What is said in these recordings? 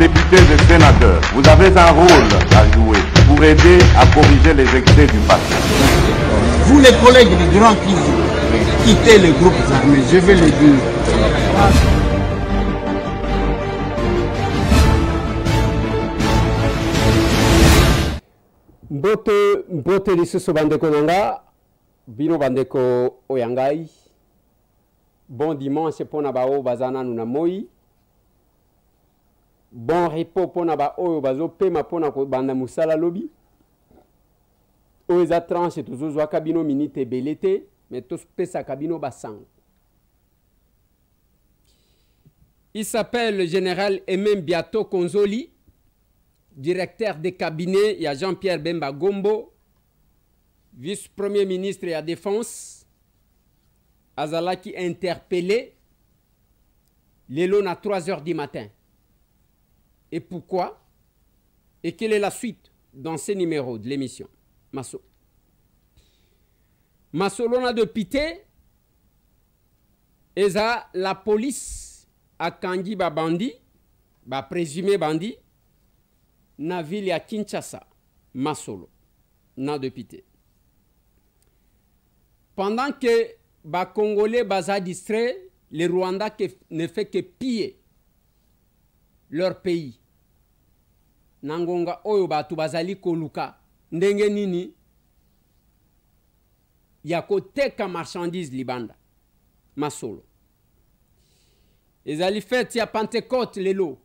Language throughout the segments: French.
députés et sénateurs, vous avez un rôle à jouer pour aider à corriger les excès du passé. Vous les collègues du Grand Kivu, quittez les groupes armés, je vais le dire. Mbote lisusu bandeko nanga bino bandeko oyangai bon dimanche pona ba o bazana nuna moi bon repos pona ba oyo bazo pema pona ko banda musala lobi oyo tranche tuzuzwa kabino minute belete mais tous pesa kabino basang. Il s'appelle le général Emem Biato Konzoli, directeur de cabinet, il y a Jean-Pierre Bemba Gombo, vice-premier ministre et à défense, Azalaki interpellé, l'élo à 3 h du matin. Et pourquoi? Et quelle est la suite dans ces numéros de l'émission? Masso. Massolona de Pité, et ça, la police a Kangi ba bandi, ba présumé bandi, na ville ya Kinshasa, Masolo, na de Pité. Pendant que les Congolais baza distrait, les Rwandais ne fait que piller leur pays. Nangonga oyo batu bazali koluka, ndenge nini, yako teka marchandise libanda, Masolo. Ezali fait ya Pentecôte lelo.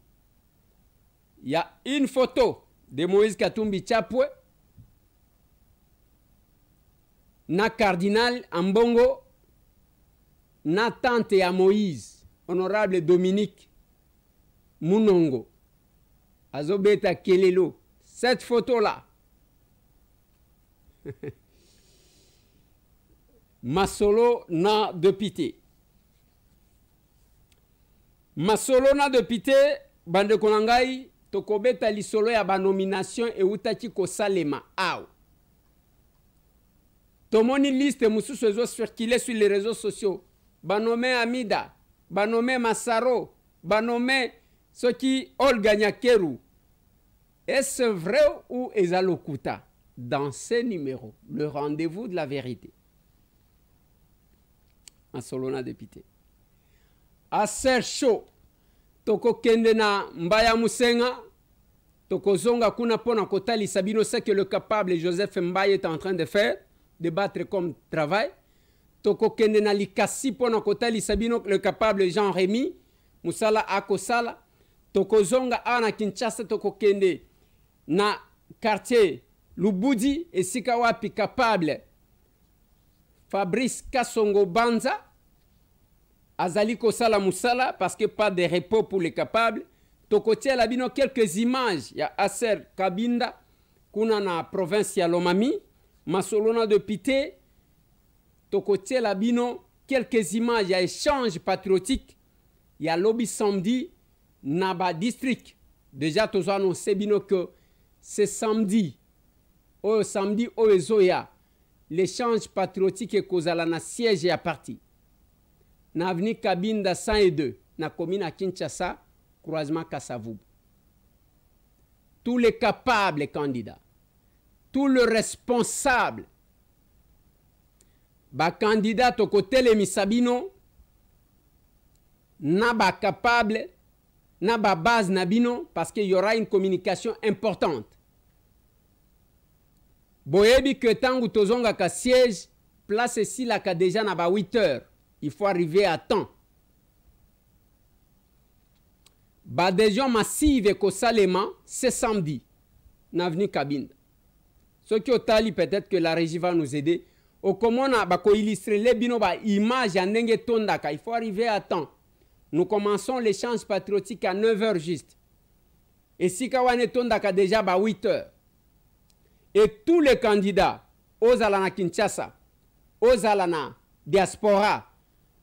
Il y a une photo de Moïse Katumbi Chapwe, na cardinal Ambongo, na tante ya Moïse, honorable Dominique Munongo, Azobeta Kelelo. Cette photo-là, Masolo na de Pité. Masolo na de Pité, bande konangai, tokobeta lisolo ya ba nomination e utaki ko salema aw. Tomoni liste mususu ezo circuler sur les réseaux sociaux. Banome Amida, banome Massaro, banome Soki Olga Nyakeru. Est-ce vrai ou ezalokuta? Dans ces numéros, le rendez-vous de la vérité. Masolona député. Aser chaud. Toko kende na Mbaya Musenga. Toko zonga kuna pona kotali sabino ce que le capable Joseph Mbaye est en train de faire, de battre comme travail. Toko kende na likasi pona kotali sabino le capable Jean Rémy Musala Akosala. Toko zonga ana Kinshasa toko kende na quartier Lubudi et Sikawapi capable Fabrice Kassongo Banza. Azali Kosala Musala, parce que pas de repos pour les capables. Tokotia labino quelques images. Il y a Aser Kabinda, kuna na province ya Lomami, Masolona de Pité. Tokotia labino quelques images. Il y a échange patriotique. Il y a lobby samedi, Naba district. Déjà, tous annoncé bino que c'est samedi. Au samedi, au Ezoya, l'échange patriotique est causé na siège et à parti. Na avenue Kabinda 102, na commune à Kinshasa, croisement Kasavubu. Tous les capables candidats, tous les responsables, ba candidat au côté les misabino, na ba capable, na ba base nabino, parce qu'il y aura une communication importante. Boyebi que tangu tozonga ka siège, place ici la ka déjà na ba 8 heures. Il faut arriver à temps. Badésion massive et Kosalema, c'est samedi. N'avenue Kabinda. Ce qui est tali, peut-être que la régie va nous aider. Au comment on a illustrer les bino ba image en nenge tondaka. Il faut arriver à temps. Nous commençons l'échange patriotique à 9 h juste. Et si kawane tondaka déjà ba 8 h. Et tous les candidats, aux alana Kinshasa, aux alana diaspora,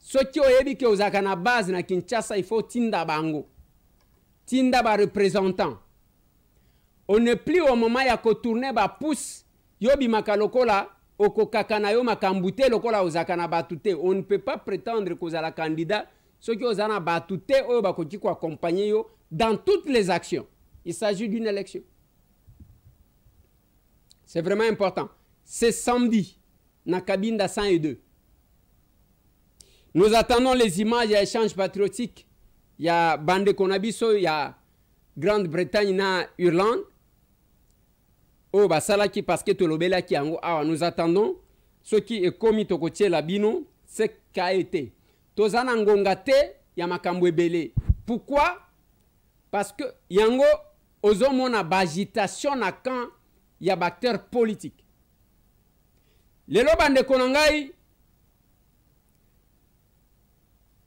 ceux qui ont dit que aux na base na Kinshasa, il faut tinda bango. Tinda ba représentant. On n'est plus au moment ya ko tourner ba pouce yobi makalokola oko kakana yo makambute lokola ozakana batute. On ne peut pas prétendre que la candidat ceux qui ont battuté, qui accompagner dans toutes les actions. Il s'agit d'une élection. C'est vraiment important. C'est samedi, na Cabinda 102. Nous attendons les images et échanges patriotiques. Il y a Bande Konabiso, il y a Grande-Bretagne, na Irlande. Oh, bah, ça là qui parce que tu l'obéla qui en nous attendons. Ce qui est commis au côté la bino, c'est qu'a été. Tozana ngongate, ya makambo ebele. Pourquoi? Parce que yango ozomona bagitation na quand il y a acteurs politiques. Lelo bande konangai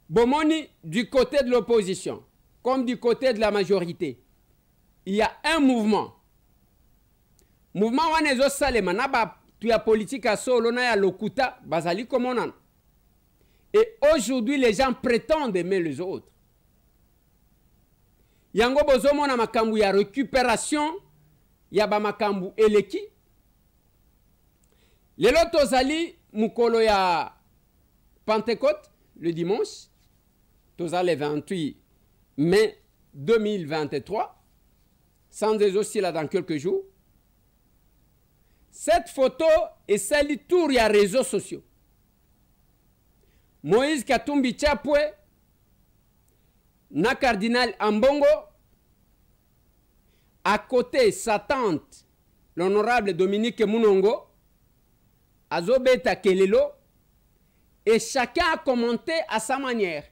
bomoni du côté de l'opposition comme du côté de la majorité. Il y a un mouvement. Mouvement wanezo salema na ba tu ya politique à solo na ya lokuta bazali komonan. Et aujourd'hui les gens prétendent aimer les autres. Yango bozomo na makambu ya récupération ya ba makambu eleki. Lelo tozali mukolo ya Pentecôte le dimanche. Tozali le 28 mai 2023. Sans des aussi là dans quelques jours. Cette photo est celle du tour ya réseaux sociaux. Moïse Katumbi Chapwe na cardinal Ambongo à côté sa tante l'honorable Dominique Munongo Azobeta Kelelo et chacun a commenté à sa manière.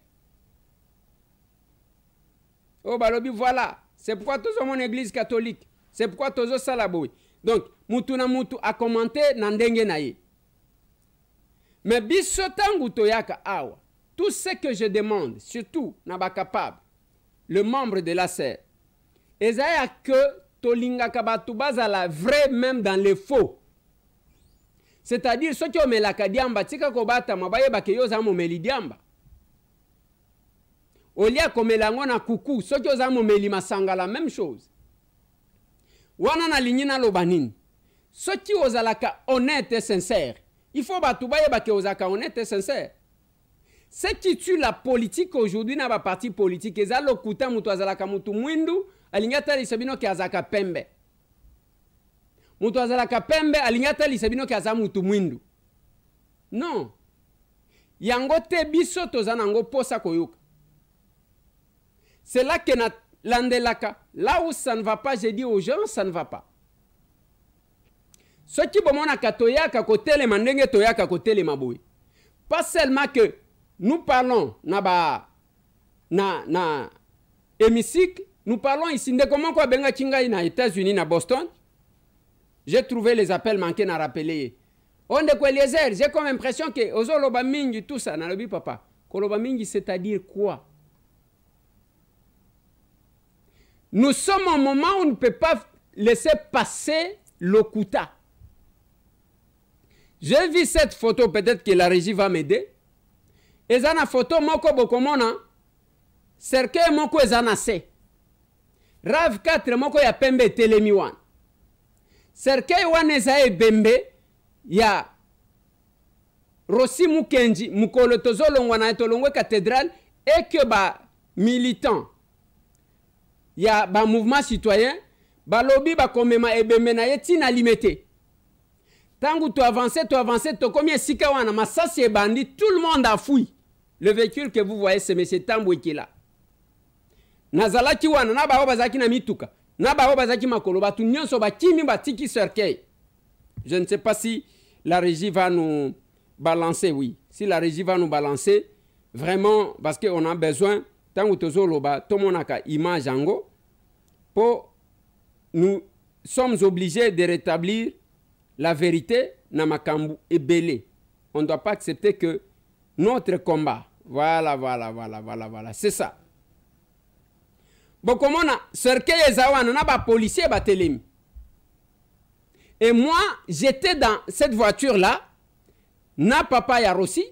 Oh balobi voilà, c'est pourquoi tous mon église catholique, c'est pourquoi tous salaboui. Donc mutu na mutu a commenté na ndenge na ye. Mais biso tangu toyaka awa, tout ce que je demande, surtout naba capable, le membre de la serre, ezaya que tolinga kabatu bazala vrai même dans les faux. C'est-à-dire ceux qui ont mis la kadiamba, tika kobata mabaye bakeyo za momeli diamba. Olia komelango na kuku, ceux qui ont momeli masanga la même chose. Wana na lignina lobanini. Ceux qui ont zalaka honnête et sincère. Il faut batubaye bake ozaka honnête et sincère. Ce qui tue la politique aujourd'hui na ba parti politique ezalo kuta mutu azalaka mutu mwindu alingata lisabino ki azaka pembe. Mutu azalaka pembe alingata lisabino ki azaka mutu mwindu. Non. Yango te biso tozanango posa koyoka. C'est là que na landelaka. Là où ça ne va pas, j'ai dit aux gens, ça ne va pas. Ceux qui bomona katoyaka côté les mandenge toyaka côté les maboui. Pas seulement que nous parlons na hémicycle, nous parlons ici de comment quoi benga chinga na États-Unis na Boston. J'ai trouvé les appels manqués na rappeler. On de quoi Eliezer, j'ai comme impression que ozoloba mingi tout ça na lobi papa. Koloba mingi c'est-à-dire quoi? Nous sommes au moment où on ne peut pas laisser passer le kuta. J'ai vu cette photo, peut-être que la régie va m'aider. Et ça na photo moko bokomona, cercueil moko ezana se. Rav 4 moko ya pembe telemi wan. Cercueil wan eza bembe ya Rossi Mukenji mukolo tozolongwa na etolongwe cathédrale et que ba militant ya ba mouvement citoyen ba lobby ba komema ebembe na yetina limité. Tangu tu avances, tu combien sika wana masasi e bandit, tout le monde a fouillé. Le véhicule que vous voyez, c'est M. Tamboué qui est là. Nazalaki wana na ba bazaki na mituka. Na ba bazaki makolo ba tu nyonso ba kimi ba tiki cercueil. Je ne sais pas si la régie va nous balancer, oui. Si la régie va nous balancer, vraiment, parce qu'on a besoin, tangu tozolo ba tomonaka image ango, pour nous sommes obligés de rétablir la vérité na makambu ebele. On ne doit pas accepter que notre combat, voilà, c'est ça. Bon, comment on a cercueil ezawana na ba policier ba telemi. Et moi, j'étais dans cette voiture-là, na papa ya Rossi,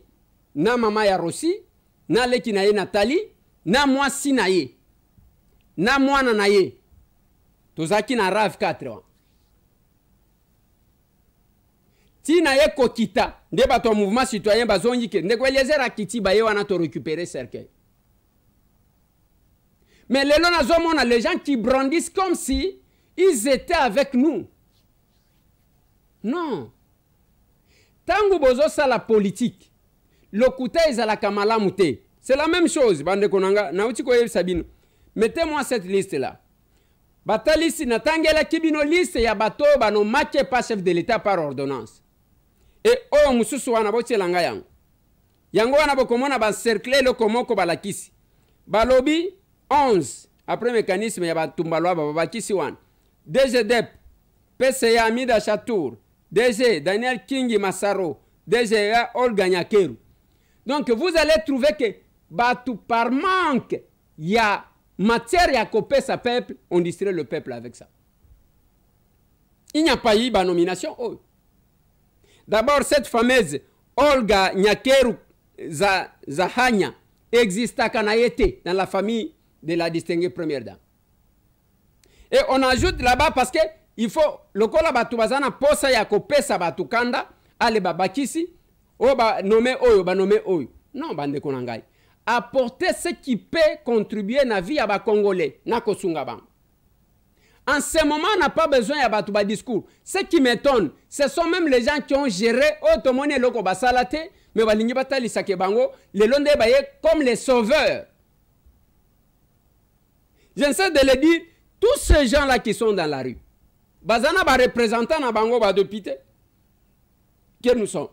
na maman ya Rossi, na leki na ye Nathalie, na moi si na ye, na mwana na ye. Tozaki na Rav 4. Si na ye kokita, nde bato mouvement citoyen bazongi ke, ndeko Eliezer akiti ba ye wana to récupérer cercueil. Mais les on a les gens qui brandissent comme si ils étaient avec nous. Non. Tango bozo sa la politique. Lokuta ezala kamala mute. C'est la même chose. Bande konanga na uti ko Sabino. Mettez-moi cette liste là. Batalisi natangela kibino liste ya bato bano make pas chef de l'état par ordonnance. Et oh mususu wana botelanga yango. Yango wana bokomona ba cercler le komoko balakisi. Balobi 11 après mécanisme ya batumbalwa babakisi wana. DGDEP PCA Amida Chatour, DG Daniel Kingi Massaro, DG Olga Nyakeru. Donc vous allez trouver que batou par manque il y a matière à couper sa peuple, on distrait le peuple avec ça. Il n'y a pas eu de nomination. Oh. D'abord, cette fameuse Olga Nyakeru Zahanya existe à Kanaïté, dans la famille de la distinguée première dame. Et on ajoute là-bas parce que il faut, le kola batubazana posa ya kopesa batukanda, ale babakisi, o ba nommé oyo, ba nommé oyo. Non, bande konangai. Apporter ce qui peut contribuer à la vie à Congolais. En ce moment, on n'a pas besoin de discours. Ce qui m'étonne, ce sont même les gens qui ont géré Otomone Loko Basalate, mais Walingi Batali Sakebango, les Londé Baye comme les sauveurs. J'essaie de le dire, tous ces gens-là qui sont dans la rue, Bazana ba représentant na Bango ba député, que nous sommes.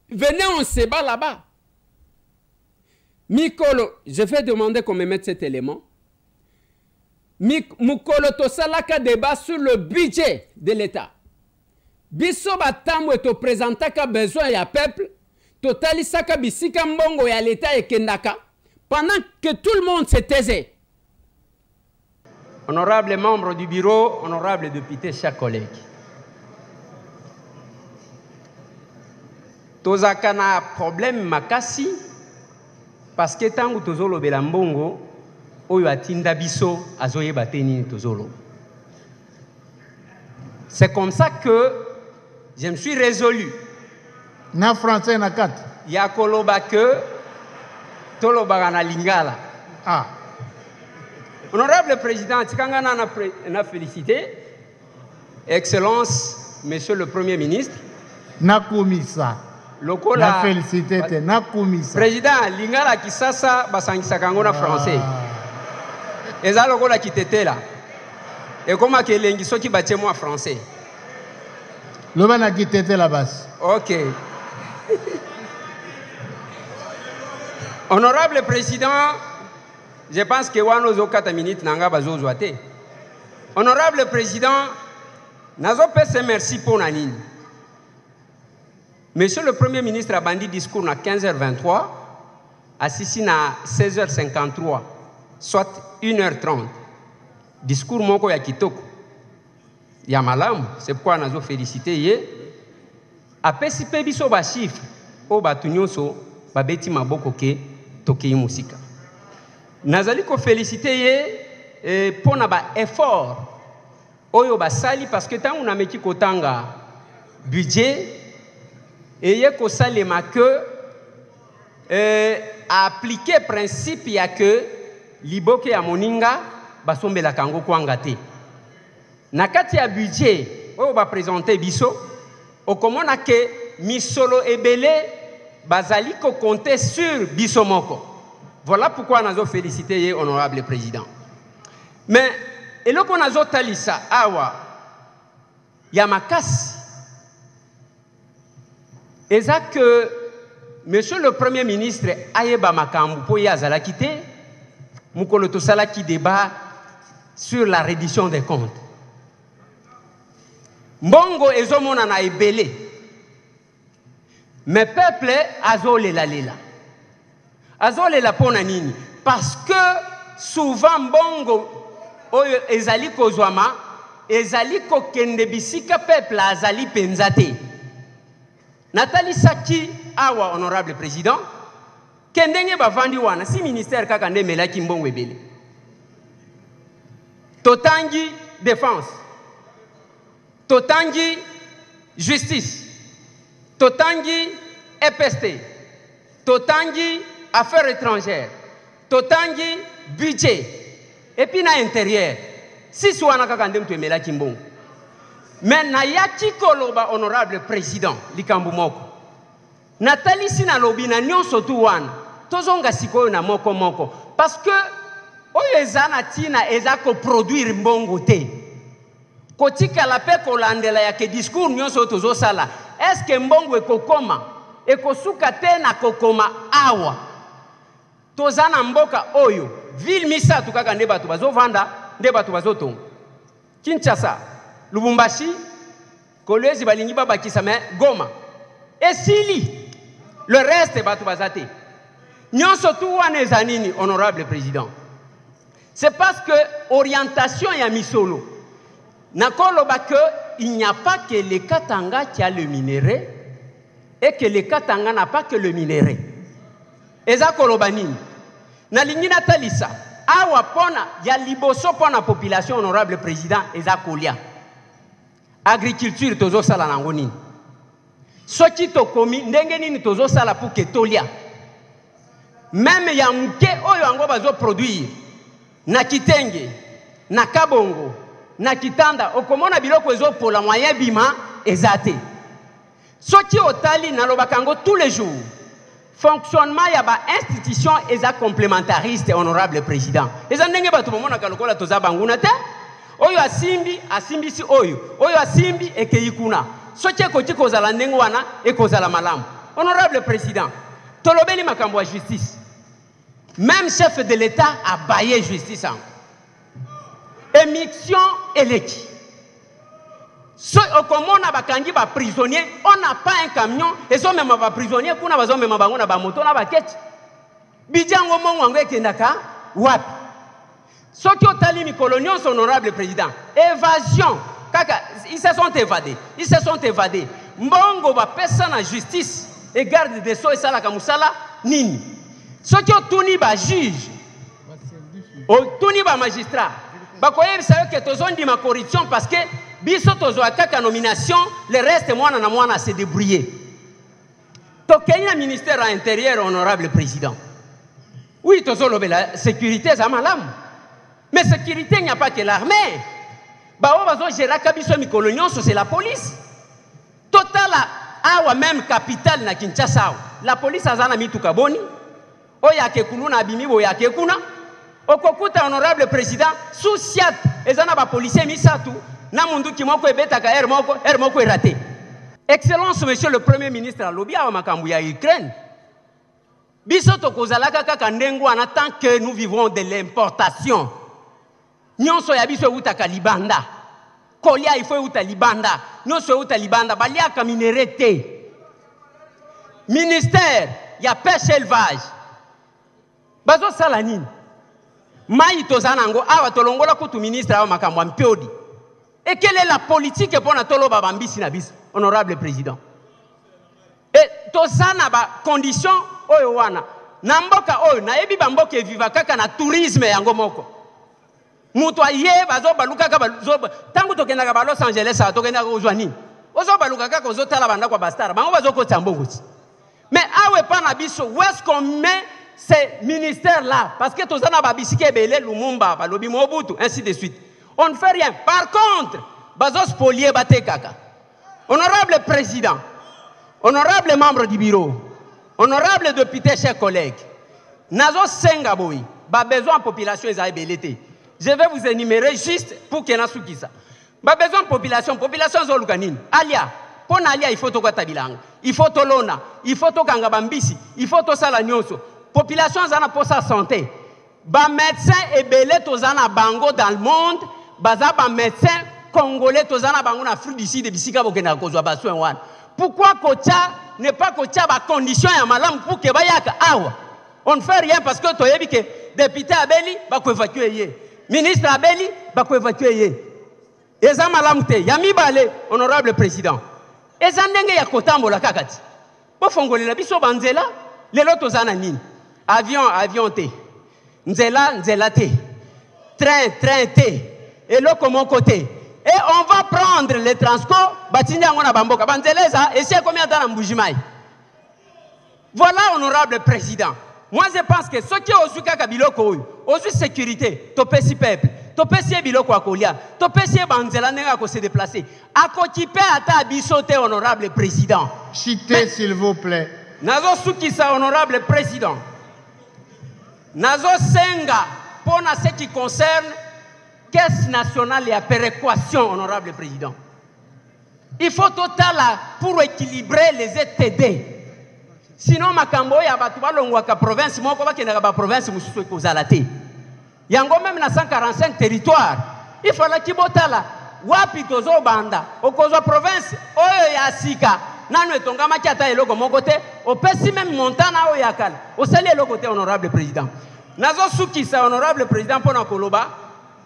Venez, on se bat là-bas. Mikolo, je vais demander qu'on me mette cet élément. Mukolo tosalaka débat sur le budget de l'État. Biso batambo et to présenta ka besoin ya peuple, totali saka bisika mbongo ya l'État et kendaka, pendant que tout le monde se taisait. Honorables membres du bureau, honorables députés, chers collègues. Tozaka na problème makasi. Parce que tant que tozolo belambongo, oyo atinda biso azoye bateni tozolo. C'est comme ça que je me suis résolu. Na français na kat. Ya koloba que toloba na lingala. Ah. Honorable président, tikanga na félicité. Excellence, monsieur le premier ministre. Na komisa. Lokola félicité na komisa. Président lingala kisasa basangisa kango na français. Eza lokola kitete là. Et comment que lengiso ki batie moi français. Loba na kitete la bas. OK. Honorable président, je pense que wano zo 4 minutes nanga bazo zoate. Honorable président, nazo pese merci pour nanini. Monsieur le Premier ministre a bandit discours à 15h23, assis à 16h53, soit 1h30. Discours moko ya kitoko. Ya malamu, c'est pourquoi nous avons félicité. Après si pe biso ba chiffre, o batunyoso ba beti maboko ke tokei musika. Nazali ko félicité pour na ba effort oyo ba sali parce que tant on a meki kotanga budget et il y a que appliquer principe il y a que liboke ya moninga basombe la kango kwangate nakati ya budget oyo ba présenter biso okomona ke misolo ebele bazali ko compter sur biso moko. Voilà pourquoi nous avons félicité honorable président. Mais eloko nazo talisa awa ya makasi. Et ça que monsieur le Premier ministre Ayeba Makambu pour yazala quitté, mukolo tosala qui débat sur la reddition des comptes. Mbongo ezomona na ebele. Mais peuple azole la lela. Azole la pona nini? Parce que souvent mbongo oyo ezali kozwama, ezali kokende bisika peuple azali penzate. Nathalie Saki, awa honorable président, kendenge bavandi wana si ministère kaka nde melaki mbongo ebele. Totangi défense, totangi justice, totangi EPST, totangi affaires étrangères, totangi budget, Et puis na intérieur, si soit na kakandem tu emela kimbongo. Mais na yaki koloba honorable président likambu moko. Nathalie sina lobi na nyonso tu wana. Tozonga sikoyo na moko moko. Parce que oyo ezana tina ezako produire mbongo te. Kotika la pe kolandela ya ke discours nyonso tozo sala. Est-ce que mbongo ekokoma ekosuka te na kokoma awa? Tozana mboka oyo ville misatu kaka nde bato bazovanda nde bato bazotonga. Kinshasa, Lubumbashi, Kolwezi balingi babakisa me Goma. Esili le reste bato bazate. Nyonso tu wana ezanini honorable président. C'est parce que orientation ya misolo. Nakoloba que il n'y a pas que le Katanga qui a le minerai et que le Katanga n'a pas que le minerai. Eza koloba nini? Na lingi natalisa awa pona ya liboso pona population honorable président eza kolia agriculture tozo sala nango nini soki tokomi ndenge nini tozo sala pour que tolia même ya muke oyo ango bazo produire na Kitenge na Kabongo na Kitanda okomona biloko ezo pola moyen bima ezate soki otali na lobakango tous les jours. Fonctionnement ya ba institution eza complémentariste honorable président. Eza ndenge bato bomona kalokola toza banguna te. Oyo asimbi si oyo asimbi ekeyikuna. Soki ekoti kozala ndenge wana ekozala malamu. Honorable président, tolobeli makambo ya justice. Même chef de l'État a baillé justice en. Émission eleki. So okomona bakangi ba prisonnier, on n'a pas un camion et so même ba prisonnier kuna bazo même bango na ba moto na ba kete. Bijango mongo ekendaka wapi? Soki otali mikolo nyonso honorable président, évasion kaka ils se sont évadés. Mbongo ba pesa na justice et garde des sceaux et sala kamusala nini? Soki otuni ba juge, otuni ba magistrat, bakoye bisayo ke tozondi ma corruption parce que biso tozoa kaka nomination, le reste mwana na mwana se débrouiller. Tokeni na ministère intérieur honorable président. Oui, tozolobe la sécurité za malamu. Mais sécurité il n'y a pas que l'armée. Bao bazo gérer kabiso mikolo nyonso c'est la police. Total awa même capitale na Kinshasa. La police azana mituka boni. Oya ke kuluna abimi boya ke kuna. Okokuta honorable président sous siat ezana ba policier misatu. Na mundu ki moko ebetaka er moko raté. Excellence monsieur le premier ministre a lobby à makambu ya Ukraine. Biso tokozalaka kaka ndengo en tant que nous vivons de l'importation. Nyonso ya biso utaka libanda. Kolia il faut uta libanda. Nyonso uta libanda balia ka minerete. Ministère ya pêche élevage. Bazo sala nini? Mai tozana ngo awa tolongola kutu ministre awa makambu ampiodi. Et quelle est la politique pour Natolo Babambisi Nabis, honorable président? Et tosana ba condition oyo wana. Namboka oyo na ebi bamboke viva kaka na tourisme yango moko. Muto ye bazo baluka ka bazo tangu tokenda ka Los Angeles tokenda ko zwani. Ozo baluka kaka ozo tala banda kwa bastara. Bango bazo ko tambongo. Mais awe pa na biso où est-ce qu'on met ces ministères là parce que tosana ba bisike belé Lumumba balobi Mobutu ainsi de suite. On ne fait rien. Par contre, bazos polier bate kaka. Honorable président, honorable membre du bureau, honorable député, chers collègues, nazo sengaboui, ba besoin population est belete. Je vais vous énumérer juste pour qu'il y ait un soukisa. Ba besoin population zolukanine. Alia, pour alia il faut to katabilanga, il faut to lona, il faut to kangabambisi, il faut to sala nyonso. Population zana pour sa santé. Ba médecin et belé to zana bango dans le monde. Bazaba médecin congolais tozana bango na Afrique du Sud de bisika bokena kozwa ba soin wana. Pourquoi kocha n'est pas kocha ba condition ya malamu pour que bayaka awa? On ne fait rien parce que toyebi que député abeli ba ko évacuer ye. Ministre abeli ba ko évacuer ye. Eza malamu te ya mibale honorable président. Eza ndenge ya kotambola kakati. Bo fongolela biso banzela lelo tozana nini? Avion te. Nzela te. Train te. Et là, comme côté. Et on va prendre les transports, bâtiment on a bamboka. Banzeleza, et c'est combien de temps en Boujimai? Voilà, honorable président. Moi, je pense que ceux qui ont su Biloko, ont su sécurité, topesi peuple, topesi biloko akolia, topesi banzela nenga ko se déplacer. Akokipe ata bisote honorable président. Chitez s'il vous plaît. Nazo Soukissa honorable président. Nazo Senga pour ce qui concerne caisse nationale et à péréquation honorable président. Il faut total pour équilibrer les ETD. Sinon, makambo ya batu balongwaka province moko bakendaka ba province mususu ekozalate. Yango même na 145 territoires. Il fallait qu'il botala wapi tozo banda okozwa province oyo ya sika nanu etongama kiata eloko moko te opesi même montana oyo yakala osali eloko te honorable président. Nazo Soukissa honorable président pona koloba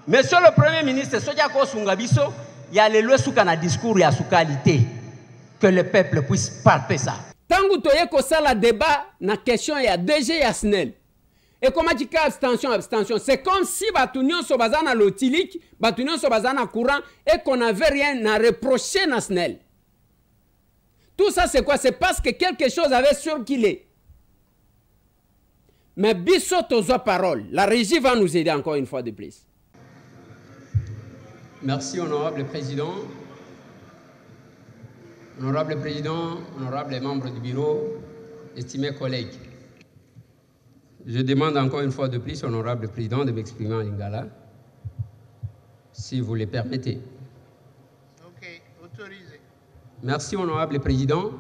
monsieur le premier ministre soki akosunga biso ya lelo suka na discours ya sukalité que le peuple puisse palper ça. Tangu toye ko sala débat na question ya DG ya SNEL. Et comment tu dis abstention, abstention? C'est comme si Batunion Sobazana l'otilique, Batunion Sobazana courant et qu'on n'avait rien à reprocher à SNEL. Tout ça c'est quoi? C'est parce que quelque chose avait surculé. Mais Bissot aux paroles. La régie va nous aider encore une fois de plus. Merci, honorable président. Honorable président, honorable membres du bureau, estimés collègues. Je demande encore une fois de plus, honorable président, de m'exprimer en lingala, si vous le permettez. Ok, autorisé. Merci, honorable président.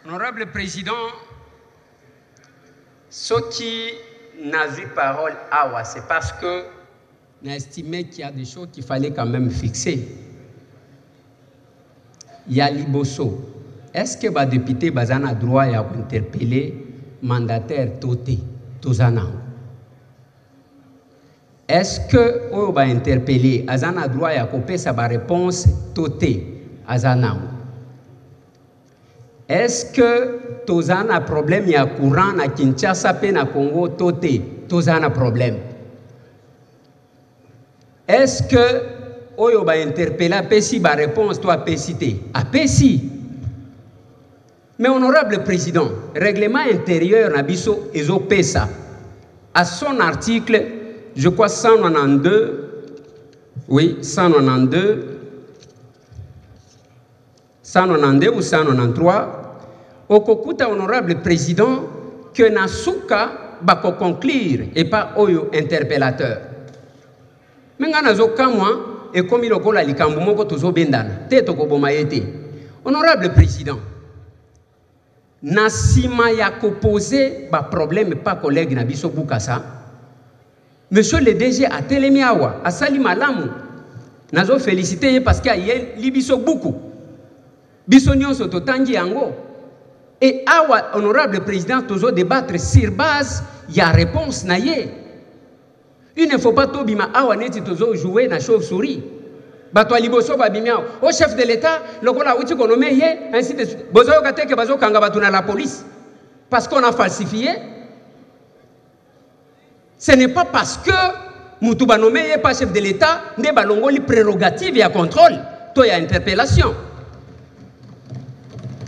Honorable président, ce qui n'a eu parole awa, c'est parce que j'ai estimé qu'il y a des choses qu'il fallait quand même fixer. Il y a Liboso. Est-ce que le député a droit à interpeller mandataire Toté, Tozana? Est-ce que on va interpeller Azana droit à couper sa réponse Toté, Azana? Est-ce que Tozana a problème il y a courant na Kinshasa pe na Congo Toté, Tozana problème? Est-ce que on va interpeller Pessi ba réponse toi Pessité? A Pessi. Mais honorable président, règlement intérieur Nabiso Ezopesa, à son article, je crois 192, oui, 192 ou 193, au Kokuta honorable président, que Nasuka va conclure et pas Oyo interpellateur. Mais Nazo Kamwa, et comme il a dit, honorable président, Nassima ya posé ba problème pas collègue na biso Bukasa. Monsieur le DG a télémi awa, a sali malamu. Nazo féliciter parce qu'il y a libiso beaucoup. Biso nyonso totangi yango. Et awa honorable président tozo débattre sur base ya réponse na ye. Il ne faut pas tobima awa neti tozo jouer na chauve-souris. Batwa liboso babimiao au chef de l'État lokola uti konomé ye ainsi de suite bozo kateke bazo kanga batuna la police parce qu'on a falsifié. Ce n'est pas parce que mutuba nommé ye pas chef de l'État ne balongo li prérogative ya contrôle to ya interpellation.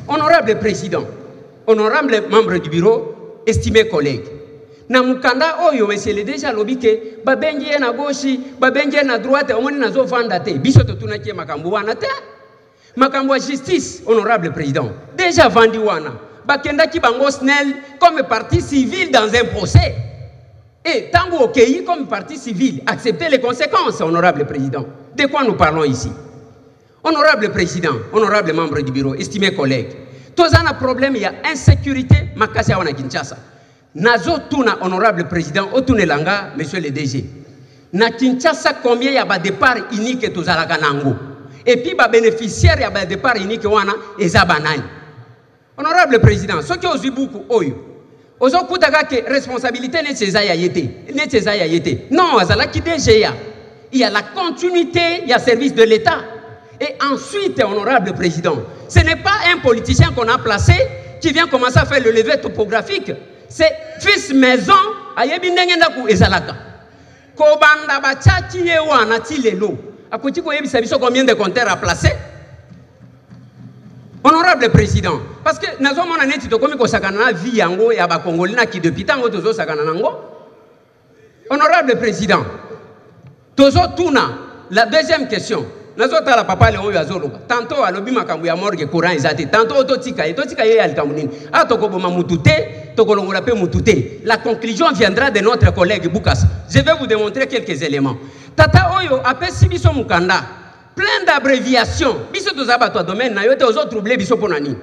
Honorable président, honorable membre du bureau, estimés collègues, na mukanda oyo monsieur le déjà lobike babengi na gauche babengi na droite omoni nazo vanda te biso to tunaki makambo wana te makambo justice honorable président déjà vandi wana bakenda ki bango SNEL comme partie civile dans un procès et tango okei comme partie civile accepter les conséquences honorable président. De quoi nous parlons ici? Honorable président, honorable membre du bureau, estimés collègues, tous un problème, il y a insécurité makasi wana Kinshasa. Nazo tuna honorable président otunelanga monsieur le DG na Kinshasa combien ya ba départ unique tozalaka nango et puis ba bénéficiaire ya ba départ unique wana eza banani honorable président soki ozibuku oyo ozokutaka ke responsabilité ne ceza ya yete non azalaki DG ya il y a la continuité il y a service de l'État et ensuite honorable président ce n'est pas un politicien qu'on a placé qui vient commencer à faire le levé topographique. C'est fils maison ayebi ndenge ndaku ezalaka ko banda bachaki ye wana ti lelo akuti ko yebisa biso combien de compteurs à placer Honorable Président, parce que nous avons un étude comme la vie yango et à Congolais qui depuis tant que nous avons. Honorable Président, tozo tuna la deuxième question. Nous avons la papa Léon Yazolo. Tantôt à l'obi makambu ya morgue courant ezate. Tantôt ototika ye alkamunini. A toko boma mutute, toko longola pe mutute. La conclusion viendra de notre collègue Boukas. Je vais vous démontrer quelques éléments. Tata Oyo appelle Sibiso Mukanda. Plein d'abréviations. Biso tozaba to domaine na yo te ozo troubler biso ponani.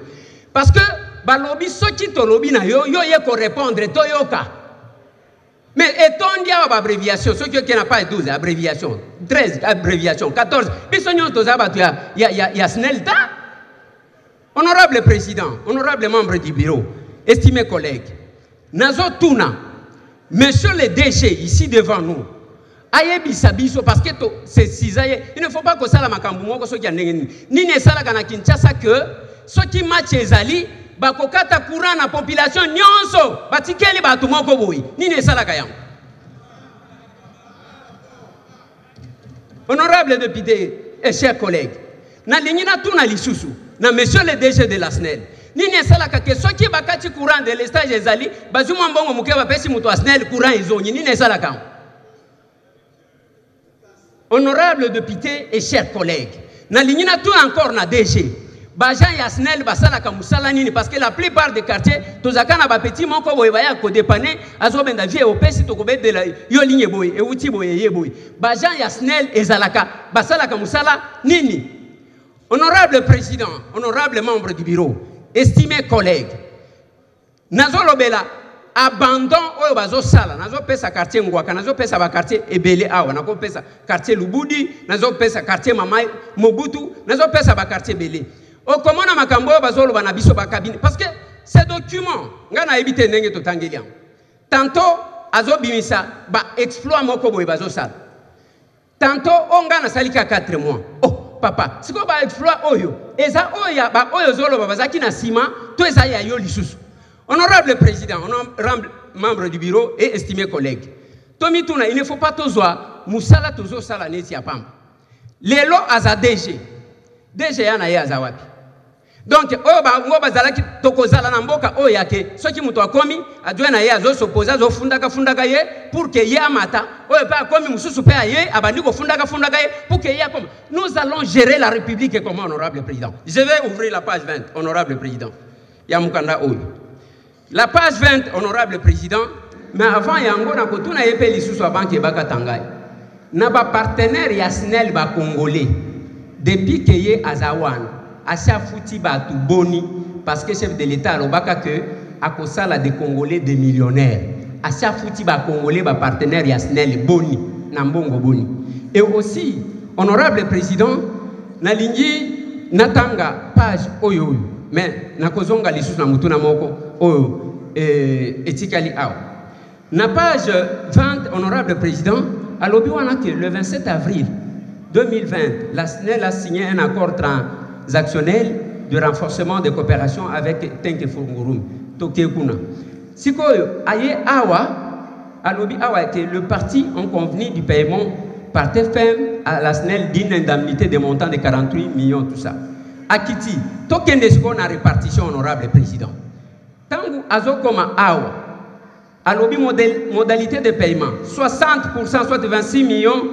Parce que balobi soki to lobi na yo yo ye ko répondre toyoka. Mais étant dit à abréviation, ceux qui n'ont pas 12 abréviations, 13 abréviations, 14, il y a Snelta. Honorable Président, honorable membre du bureau, estimés collègues, Nazo Tuna, monsieur le DG ici devant nous, Ayebisabiso, parce que c'est cisaille, il ne faut pas que ça la makambumo, que ceux qui en ni ne sala kana Kinshasa que ceux qui matchent Ezali, bakokata courant na population nyonso batikeli batu moko boyi nini esalaka yango. Honorable député et chers collègues, na lingina tuna lisusu na monsieur le DG de la SNEL nini esalaka ke soki bakati courant de l'estage ezali bazuma mbongo muke bapesi mutu SNEL courant ezonyi nini esalaka. Honorable député et chers collègues, na lingina tuna encore na DG Bajan Yasnel basala kamusala nini parce que la plupart des quartiers tozakana ba petit moko boye baya ko dépanner azobenda vie opesi to kobe de la yo ligne boye e uti boye ye boye Bajan Yasnel ezalaka basala kamusala nini. Honorable président, honorable membre du bureau, estimés collègues, nazolobela abandon oyo bazo sala nazo pesa quartier Ngwaka nazo pesa ba quartier Ebele awa nazo pesa quartier Lubudi nazo pesa quartier Mamai Mobutu nazo pesa ba quartier Ebele. O comment na makambo bazolo bana biso ba cabine parce que ces documents ngana ebite ndenge to tangeliam tantôt azo bimisa ba exploit moko boye bazo sala tantôt on ngana salika 4 mois. Oh papa siko ba exploit oyo eza oya ba oyo zolo bazaki na sima to eza ya yo lisusu. Honorable président, honorable membre du bureau et estimés collègues, Tomi Tuna, il ne faut pas tozoa musala tozo sala neti ya pamba. Lelo aza DG yana ya azawapi. Donc oyo ba ngoba zalaki tokozala na mboka oyo yake soki muto akomi adwe na ye azo sopoza zo fundaka ye pour que ye amata oyo pa akomi mususu pe ye abandi ko fundaka ye pour que ye akoma. Nous allons gérer la République comme honorable président. Je vais ouvrir la page 20 honorable président. Ya mukanda oyo. La page 20, honorable président, mais avant, il y a un peu de banque Bakatangai. N'a pas partenaire Yasnel ba Congolais. Depuis que y a Azawan, Acha Fouti Batu Boni, parce que chef de l'État a l'obaka que à Kosala des Congolais des millionnaires. Acha Fouti ba Congolais ba partenaire Yasnel Boni, Nambongo Boni. Et aussi, honorable président, Nalingi Natanga, page Oyo. Mais nakozonga lisusu na mutu na moko oyo etikali awa na page 20 honorable président alobi wana que le 27 avril 2020 la SNEL a signé un accord transactionnel de renforcement de coopération avec Tenke Fungurum Tokekuna sikoyo aye awa alobi awa que le parti ont convenu du paiement par TFM à la SNEL d'une indemnité de montant de 48 millions tout ça. Akiti, token de ce qu'on a répartition honorable président. Tangu azokoma awa, alobi modalité de paiement, 60%, soit 26 millions,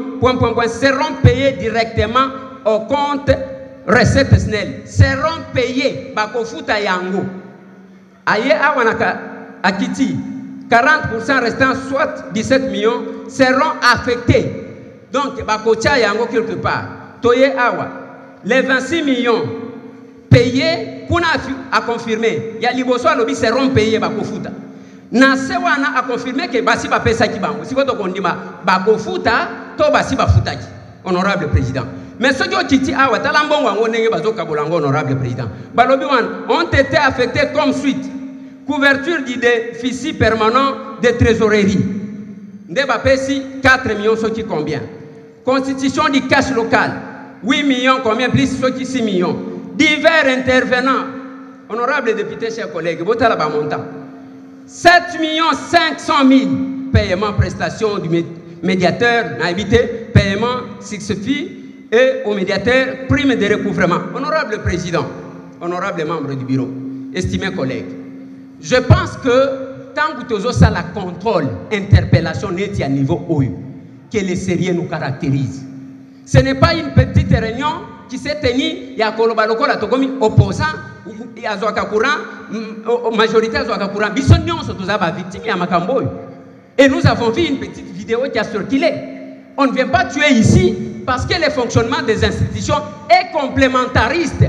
seront payés directement au compte recette SNEL. Seront payés, bakofuta yango. Aye awa naka Akiti, 40% restant, soit 17 millions, seront affectés. Donc, bakocha yango quelque part. Toye awa, les 26 millions payés pour à confirmer. Il y a liboso alobi seront payés bakofuta. Na sewana a confirmer que basi ba pesa ki bango. Si ko to kondima bakofuta to basi bafuta ki. Honorable président. Mais ce qui titi awa talambongo ngo ndenge bazoka bolango honorable président. Balobi wan ont été affectés comme suite. Couverture du déficit permanent de trésorerie. Ndeba pesi 4 millions ce qui combien. Constitution du cash local 8 millions combien plus ce qui 6 millions. Divers intervenants, honorables députés, chers collègues, votez la montant. 7 500 000 paiements, prestations du médiateur, paiement successifs et au médiateur, prime de recouvrement. Honorable président, honorables membres du bureau, estimés collègues, je pense que tant que tu as la contrôle, interpellation net à niveau haut, que le sérieux nous caractérise. Ce n'est pas une petite réunion qui s'est tenue, il y a Kolobaloko, la Togomi opposant, il y a Zoaka Courant, majorité à Zoaka Courant, Bissonion, sont tous victimes, il y a Makamboy. Et nous avons vu une petite vidéo qui a circulé. On ne vient pas tuer ici parce que le fonctionnement des institutions est complémentariste.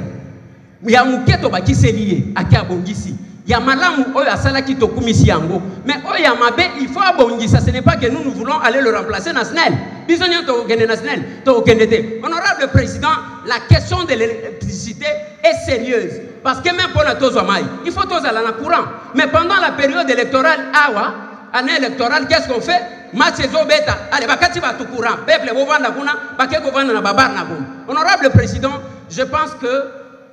Il y a Mouketo qui s'est lié à Kiabongisi. Il y a Malamu Oya Salaki Tokumisi Yango. Mais Oya Mabe, il faut Abongisa. Ce n'est pas que nous voulons aller le remplacer national. Honorable Président, la question de l'électricité est sérieuse. Parce que même pour la Tozomai, il faut tous aller en courant. Mais pendant la période électorale, année électorale, qu'est-ce qu'on fait? Honorable Président, je pense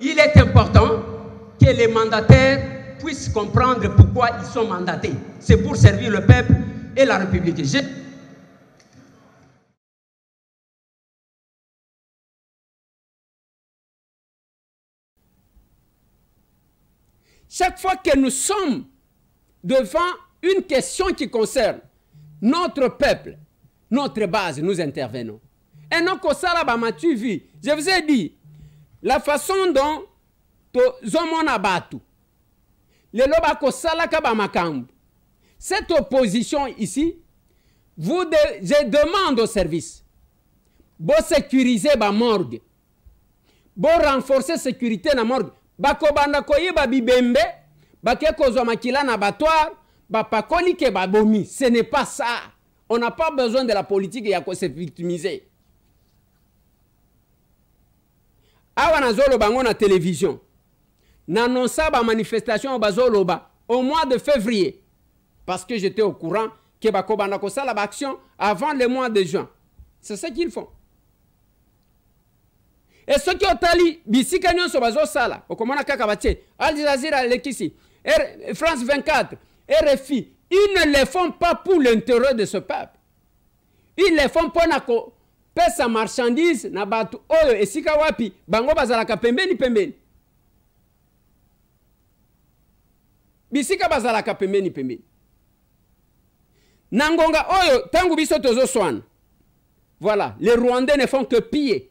qu'il est important que les mandataires puissent comprendre pourquoi ils sont mandatés. C'est pour servir le peuple et la République. Chaque fois que nous sommes devant une question qui concerne notre peuple, notre base, nous intervenons. Et non, je vous ai dit, la façon dont cette opposition ici, je demande au service, de sécuriser la morgue, de renforcer la sécurité de la morgue, ce n'est pas ça. On n'a pas besoin de la politique et à se victimiser. Awa nazolo bango na télévision. N'annonça ba manifestation bazoloba au mois de février. Parce que j'étais au courant que bakobana ko sala ba action avant le mois de juin. C'est ça qu'ils font. Et ceux qui ont tali bisika nyonso bazo sala, okomona kaka batie Al Jazeera lekisi, France 24, RFI, ils ne le font pas pour l'intérêt de ce peuple. Ils le font pour nako pesa marchandise na batu oyo esika wapi bango bazalaka pembeni pembeni. Bisika bazalaka pembeni pembeni. Nangonga oyo tangu biso tozo swana. Voilà, les Rwandais ne font que piller.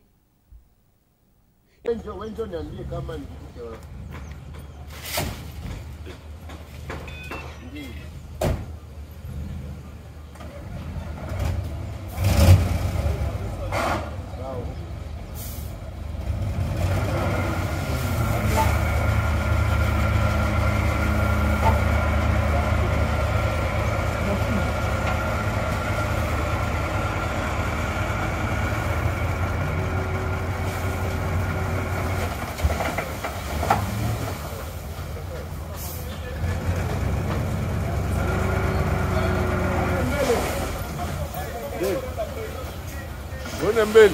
Mbele.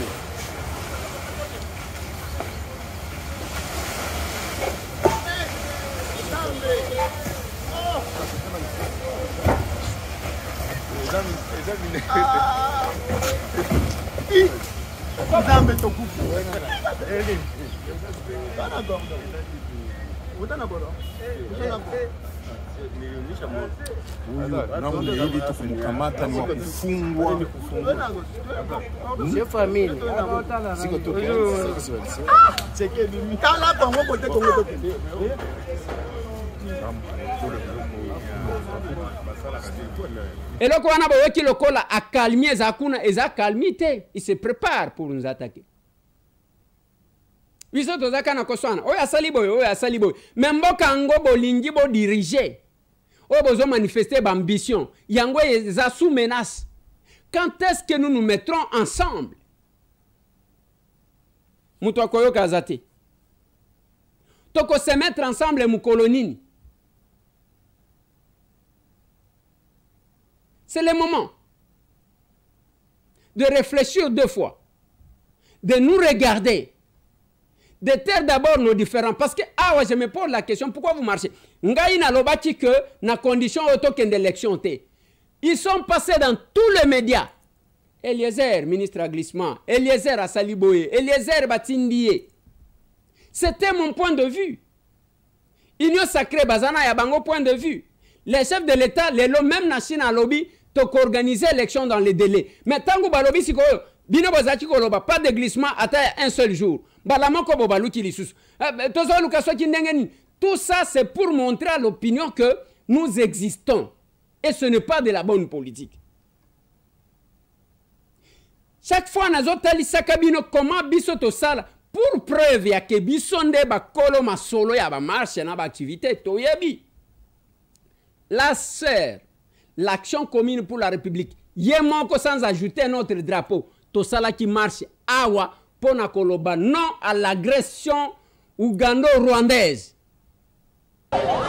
Et là, quand on a dit que le a calmé, ils ont calmé, ils se préparent pour nous attaquer. Ils ont même si vous dirigez, vous manifestez l'ambition, vous êtes sous menace. Quand est-ce que nous nous mettrons ensemble? Nous devons se mettre ensemble et nous coloniner. C'est le moment de réfléchir deux fois, de nous regarder, de taire d'abord nos différends. Parce que, je me pose la question, pourquoi vous marchez? Ngai na lobati que na condition autoken d'élection te. Ils sont passés dans tous les médias. Eliezer, ministre à Glissement, Eliezer à Saliboye, Eliezer Batindie. C'était mon point de vue. Union sacrée, bazana ya bango point de vue. Les chefs de l'État, les lots, même na Chine à lobby, to organiser l'élection dans les délais. Mais tant que balobi si ko bino bazaki ko loba pas de glissement à un seul jour. Balama ko bobalu ki lisusu. Tozo luka so ki ndengeni. Tout ça c'est pour montrer à l'opinion que nous existons et ce n'est pas de la bonne politique. Chaque fois nazo tali sakabino comment biso to sala pour preuve ya ke biso nde ba kolo masolo ya ba marche na ba activité to yebi. La sœur, l'action commune pour la République, yemoko sans ajouter notre drapeau, to sala qui marche awa pona koloba non à l'agression ougando-rwandaise. Attention!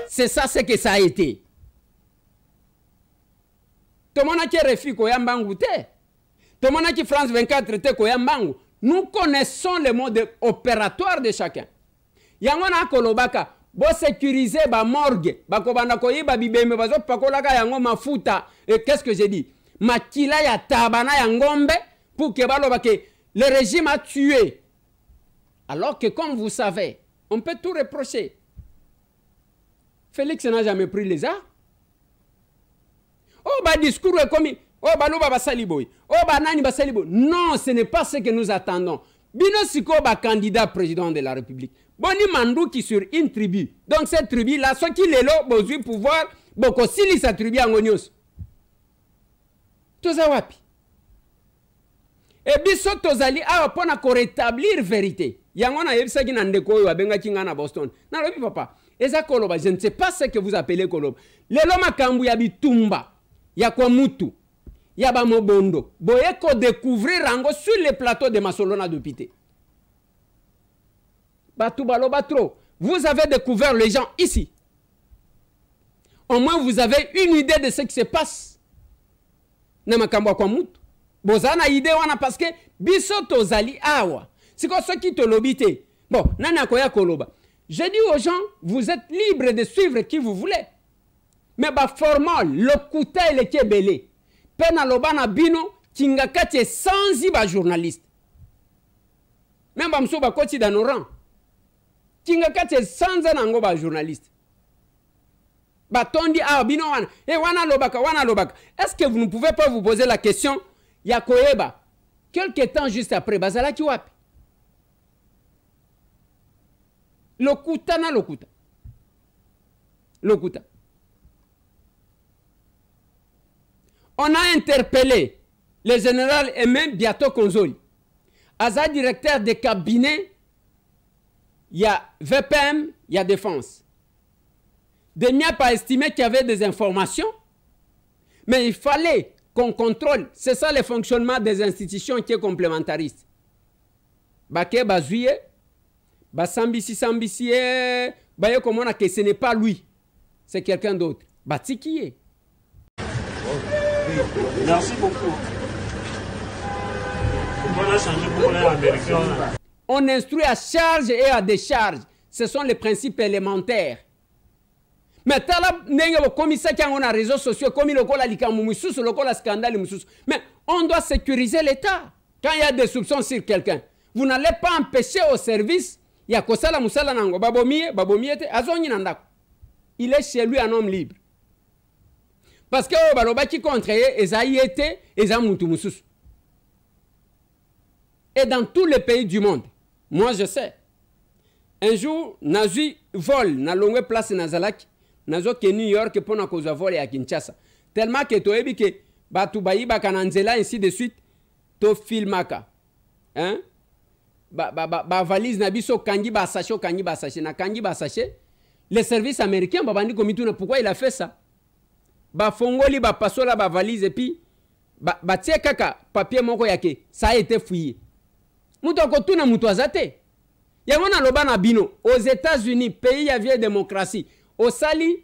C'est ça ce que ça a été. Tout le monde qui refuse Koyambangu te. Tout le monde qui France 24 te Koyambangu. Nous connaissons le mode opératoire de chacun. Yangona kolobaka bo sécuriser ba morgue, ba kobanda koyiba bibembe bazo pakolaka yango mafuta. Et qu'est-ce que j'ai dit? Makila ya tabana ya ngombe pour que baloba que le régime a tué. Alors que comme vous savez, on peut tout reprocher. Félix n'a jamais pris les arts. Oh, bah discours est comme oh, bah l'oba basaliboy. Oh, bah nani basaliboy. Non, ce n'est pas ce que nous attendons. Bino Siko, bah candidat président de la République. Boni Mandou qui sur une tribu. Donc cette tribu-là, ceux qui les l'ont besoin de pouvoir, beaucoup si sa tribu en onios. Toza wapi. Et biso tozali a pona ko rétablir vérité. Yangona yebisa ki nandeko yo abenga kinga na Boston. Na lobi papa. Eza koloba, je ne sais pas ce que vous appelez koloba. Lelo makambu ya bitumba, ya kwa mutu, ya ba mobondo. Boye ko découvrir rango sur les plateaux de Masolona d'Opité. Batu baloba trop. Vous avez découvert les gens ici. Au moins vous avez une idée de ce qui se passe. Na makambu kwa mutu. Bozana idée wana parce que biso tozali awa. C'est quoi ce qui te lobité. Bon, nana koya koloba. Je dis aux gens, vous êtes libres de suivre qui vous voulez. Mais bah formal, le kouta et le kebele. Pena lobana bino, kingakati sans iba journaliste. Même bah mso ba koti dans nos rangs. Kingakati sans anango ba journaliste. Bah tondi ah bino wana. Eh wana lobaka. Est-ce que vous ne pouvez pas vous poser la question, Yakoeba, quelque temps juste après, bazala ki wapi? Lokuta na lokuta. Lokuta. On a interpellé le général Aimé Biato Konzoli. Aza directeur de cabinet, il y a VPM, il y a défense. Demia pas estimé qu'il y avait des informations, mais il fallait qu'on contrôle. C'est ça le fonctionnement des institutions qui est complémentariste. Baké Bazouye, Sambisi, Bayo Komona, que ce n'est pas lui, c'est quelqu'un d'autre. Batiki est. Merci beaucoup. On instruit à charge et à décharge. Ce sont les principes élémentaires. Mais comme ça qui a réseaux sociaux, comme le scandale, mais on doit sécuriser l'État. Quand il y a des soupçons sur quelqu'un, vous n'allez pas empêcher au service. Il est chez lui un homme libre. Parce que qui contre et dans tous les pays du monde, moi je sais. Un jour, Nazi vole na longue place Nazalaki, Nazo ke New York pour na cause vol à Kinshasa. Tellement que to ebi que batu bayiba kananzela ainsi de suite, to filmaka. Hein? Ba valise na biso kangi ba sachet na kangi ba sachet. Les services américains babandi komituna pourquoi il a fait ça? bafongoli bapasola bavalise et puis batie kaka papier moko yake ça a été fouillé mutu akotuna mutu azate yango naloba na bino aux États-Unis pays ya vieille démocratie osali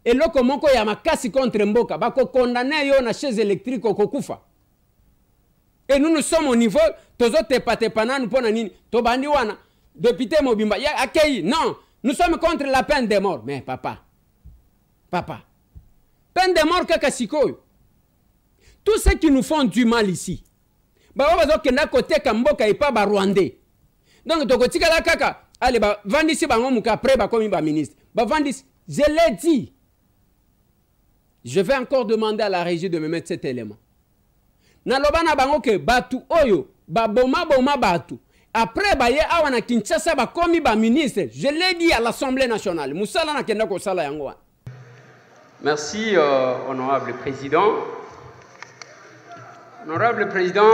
eloko moko ya makasi contre mboka bako condamner yo na chaise électrique okokufa. Et nous sommes au niveau tozo tepa nanu pona nini to bandi wana député Mobimba ya akei non nous sommes contre la peine de mort. Mais papa peine de mort kaka sikoyo. Tous ceux qui nous font du mal ici ba bazo kenda côté kamboka et pas ba rwandais. Donc toko tikala kaka allez ba vandisi bango muka après ba komi ba ministre ba vandisi. Je l'ai dit. Je vais encore demander à la régie de me mettre cet élément. Naloba na bango ke batu oyo ba boma batu après ba ye awa na Kinshasa ba komi ba ministre. Je l'ai dit à l'Assemblée nationale. Musala na kenda ko sala yango. Merci honorable président. Honorable président,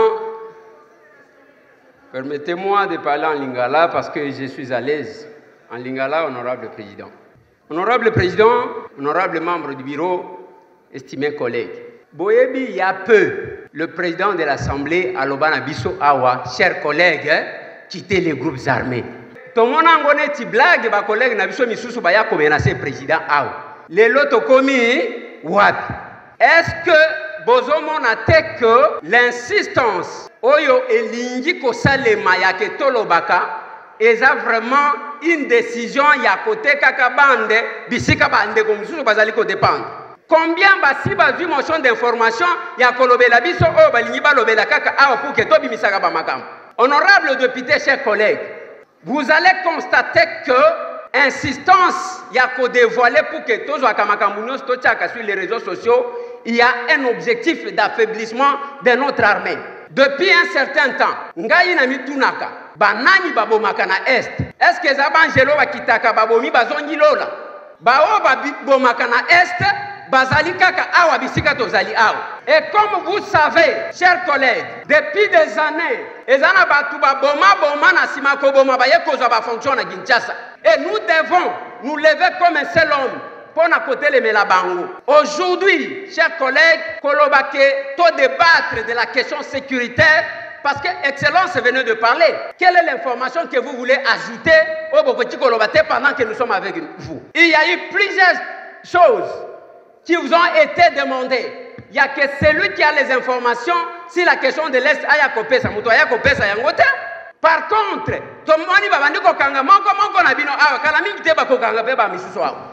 permettez-moi de parler en lingala parce que je suis à l'aise en lingala, honorable président. Honorable président, honorable membre du bureau, estimés collègues. Boyebi, il y a peu, le président de l'Assemblée, Alobana Bisso Awa, chers collègues, quittez les groupes armés. Tout le monde a une petite blague, ma collègue Nabiso Misusu Baya comme menacé président Awa. Les lotos commis, wapi. Est-ce que Bozomo n'a que l'insistance, Oyo elingi kosalema ya ketolo baka, est vraiment une décision ya côté kakabande, bisika bande comme Misusu Bazali ko dépendre. Combien basi bazu motion d'information ya kolobela biso oyo balingi balobela kaka awa pour que to bimisaka ba makam. Honorable député, chers collègues, vous allez constater que insistance ya ko dévoiler pour que to zo kamakambu nyos to tchaka sur les réseaux sociaux, il y a un objectif d'affaiblissement de notre armée. Depuis un certain temps, ngai na mitunaka banani babomaka na est. Est-ce que zabangelo bakitaka babomi bazongi lola? Bao babomaka na est. Bazali kaka awa bisika tozali awa. Et comme vous savez, chers collègues, depuis des années, ezana batuba boma na simako boma baye koza ba fonction na Kinshasa. Et nous devons nous lever comme un seul homme pour na côté les melabango. Aujourd'hui, chers collègues, kolobake to débattre de la question sécuritaire parce que Excellence venait de parler. Quelle est l'information que vous voulez ajouter au Bokoti Kolobate pendant que nous sommes avec vous? Il y a eu plusieurs choses qui vous ont été demandés. Il n'y a que celui qui a les informations sur la question de l'Est aya kopesa muto aya kopesa yangote. Par contre, tomoni babandi ko kanga moko na bino awa kala mingi te ba ko kanga pe ba misusu awa.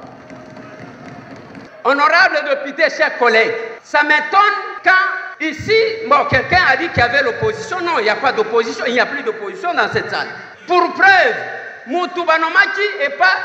Honorable député, chers collègues, ça m'étonne quand ici, bon, quelqu'un a dit qu'il y avait l'opposition. Non, il n'y a pas d'opposition, il n'y a plus d'opposition dans cette salle. Pour preuve, Moutou Banomaki n'est pas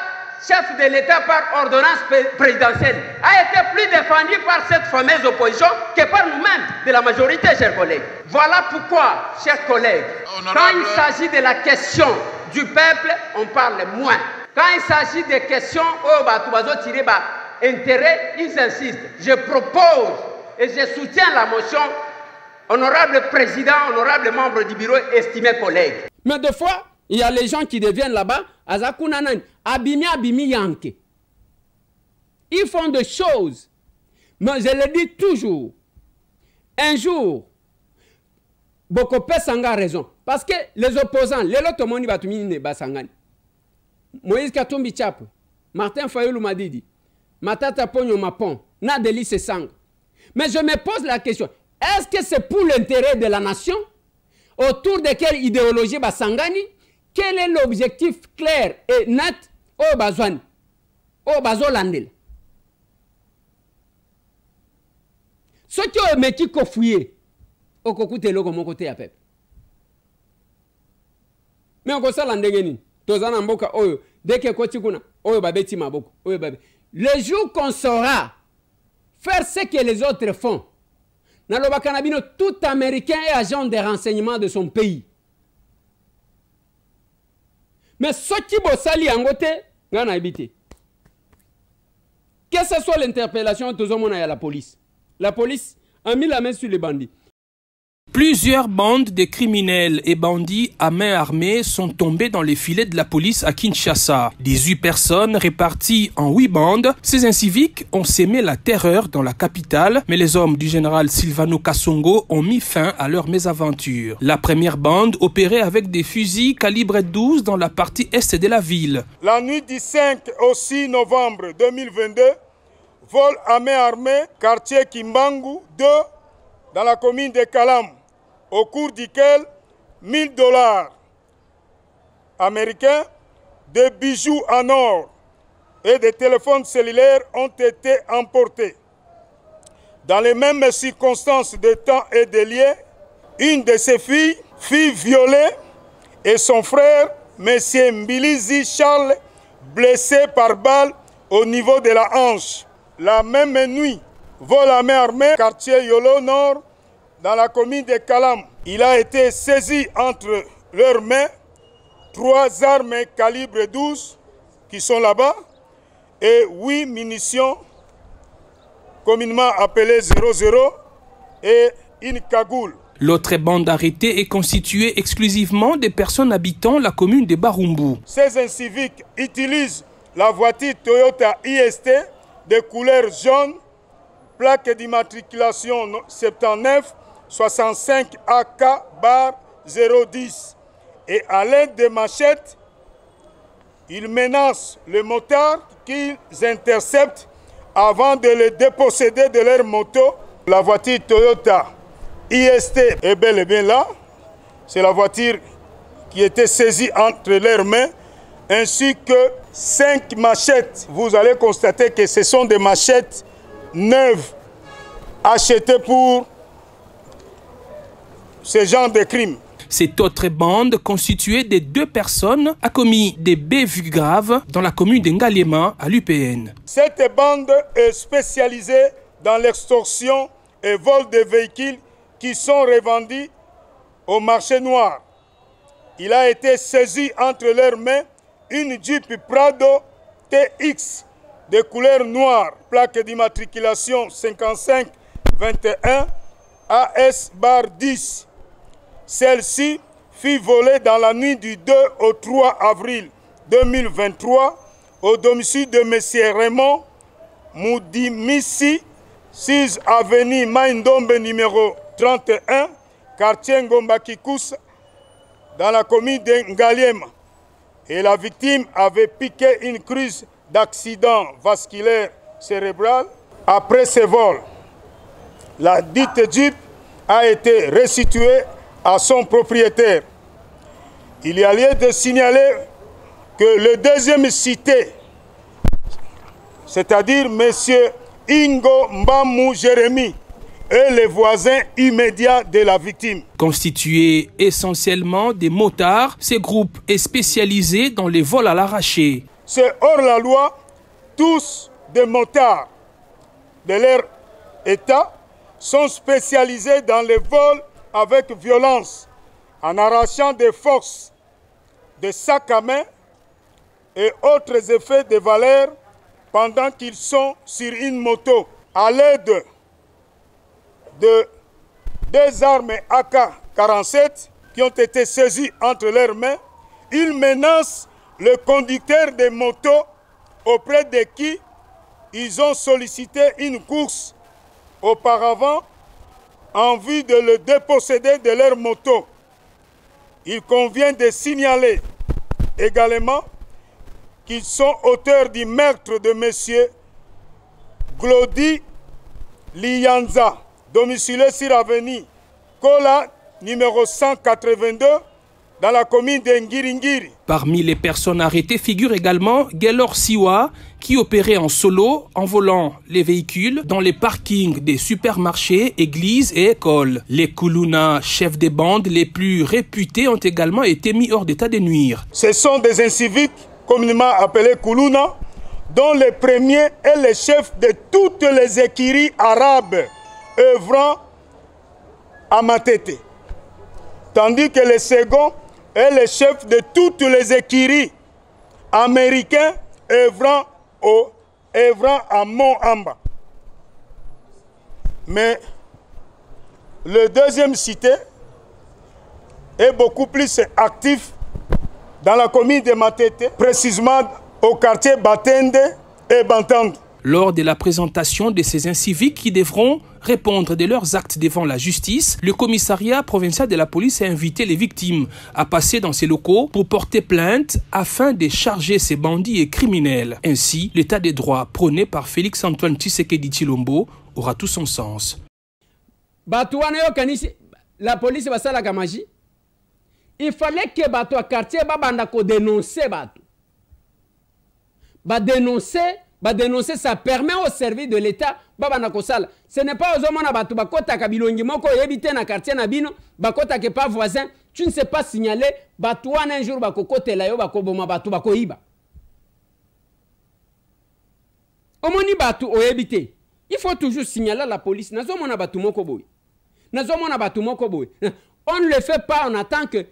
chef de l'État par ordonnance présidentielle, a été plus défendu par cette fameuse opposition que par nous-mêmes, de la majorité, chers collègues. Voilà pourquoi, chers collègues, quand il s'agit de la question du peuple, on parle moins. Quand il s'agit des questions, oh, bah, tu vas tirer, bah, intérêt, ils insistent. Je propose et je soutiens la motion, honorable président, honorable membre du bureau, estimés collègues. Mais des fois, il y a les gens qui deviennent là-bas, Azakunanan, abimi yanke. Ils font des choses. Mais je le dis toujours. Un jour, Bokope Sanga a raison. Parce que les opposants, les lots Tomoni Batumini Basangani, Moïse Katumbi Chapo, Martin Fayoulou Madidi, Matata Pogno Mapon, Nadeli Sesang. Mais je me pose la question, est-ce que c'est pour l'intérêt de la nation? Autour de quelle idéologie Basangani? Quel est l'objectif clair et net au Bazouani, au Bazolandel? Ceux qui ont mis qui fouillé, au côté de mon côté à Pep. Mais on constate l'andengeni, Tozana Mboka, Oyo, dès que Kotikuna, Oyo Babeti Maboko, Oyo Babé. Le jour qu'on saura faire ce que les autres font, Naloba Kanabino, tout Américain est agent de renseignement de son pays. Mais ce qui bossali en côté, on a habité. Que ce soit l'interpellation, tout le monde a la police. La police a mis la main sur les bandits. Plusieurs bandes de criminels et bandits à main armée sont tombés dans les filets de la police à Kinshasa. 18 personnes réparties en 8 bandes. Ces inciviques ont sémé la terreur dans la capitale, mais les hommes du général Silvano Kasongo ont mis fin à leur mésaventure. La première bande opérait avec des fusils calibre 12 dans la partie est de la ville. La nuit du 5 au 6 novembre 2022, vol à main armée, quartier Kimbangu 2, dans la commune de Kalam, au cours duquel $1000 américains, des bijoux en or et des téléphones cellulaires ont été emportés. Dans les mêmes circonstances de temps et de lieu, une de ses filles fut violée et son frère, M. Mbilizi Charles, blessé par balle au niveau de la hanche. La même nuit, vol à main armée, quartier Yolo Nord, dans la commune de Kalam. Il a été saisi entre leurs mains 3 armes calibre 12 qui sont là-bas et 8 munitions communément appelées 00 et une cagoule. L'autre bande arrêtée est constituée exclusivement des personnes habitant la commune de Barumbu. Ces inciviques utilisent la voiture Toyota IST de couleur jaune, plaque d'immatriculation 79 65 AK/010. Et à l'aide de machettes, ils menacent le motard qu'ils interceptent avant de le déposséder de leur moto. La voiture Toyota IST est bel et bien là. C'est la voiture qui était saisie entre leurs mains, ainsi que 5 machettes. Vous allez constater que ce sont des machettes neuves, achetées pour ce genre de crime. Cette autre bande, constituée de 2 personnes, a commis des bévues graves dans la commune d'Engaliema à l'UPN. Cette bande est spécialisée dans l'extorsion et vol de véhicules qui sont revendus au marché noir. Il a été saisi entre leurs mains une Jeep Prado TX de couleur noire, plaque d'immatriculation 5521 AS/10. Celle-ci fut volée dans la nuit du 2 au 3 avril 2023 au domicile de M. Raymond Moudimisi, 6 avenue Maïndombe numéro 31, quartier Ngomba-Kikusa, dans la commune de Ngaliema. Et la victime avait piqué une crise d'accident vasculaire cérébral. Après ce vol, la dite Jeep a été restituée à son propriétaire. Il y a lieu de signaler que le deuxième cité, c'est-à-dire M. Ingo Mbamou Jérémy, est le voisin immédiat de la victime. Constitué essentiellement des motards, ce groupe est spécialisé dans les vols à l'arraché. C'est hors la loi, tous des motards de leur état sont spécialisés dans les vols avec violence, en arrachant des forces, des sacs à main et autres effets de valeur pendant qu'ils sont sur une moto. À l'aide de 2 armes AK-47 qui ont été saisies entre leurs mains, ils menacent le conducteur des motos auprès de qui ils ont sollicité une course auparavant en vue de le déposséder de leur moto. Il convient de signaler également qu'ils sont auteurs du meurtre de M. Glody Lianza, domicilié sur l'avenue Kola, numéro 182, dans la commune de Ngiringiri. Parmi les personnes arrêtées figure également Gelor Siwa, qui opérait en solo en volant les véhicules dans les parkings des supermarchés, églises et écoles. Les Kuluna, chefs des bandes les plus réputés, ont également été mis hors d'état de nuire. Ce sont des inciviques communément appelés Kuluna, dont le premier est le chef de toutes les écuries arabes œuvrant à Matete, tandis que le second est le chef de toutes les écuries américains œuvrant à Mont-Amba. Mais le deuxième cité est beaucoup plus actif dans la commune de Matete, précisément au quartier Batende et Bantandu. Lors de la présentation de ces inciviques qui devront répondre de leurs actes devant la justice, le commissariat provincial de la police a invité les victimes à passer dans ces locaux pour porter plainte afin de charger ces bandits et criminels. Ainsi, l'état de droit prôné par Félix-Antoine Tshisekedi Tshilombo aura tout son sens. La police va faire la magie. Il fallait que bato à quartier babanda ko dénoncer bato. Dénoncer, ça permet au service de l'État babanda ko sala. Ce n'est pas aux hommes na bato bakota kabilongi moko yebite na quartier na bino bakota ke pas voisin, tu ne sais pas signaler bato wana un jour bako kotela yo bako boma bato bako iba. Omoni bato oyebite. Il faut toujours signaler à la police. Nazo mona bato moko boy. Nazo mona bato moko boy. On ne le fait pas, on attend que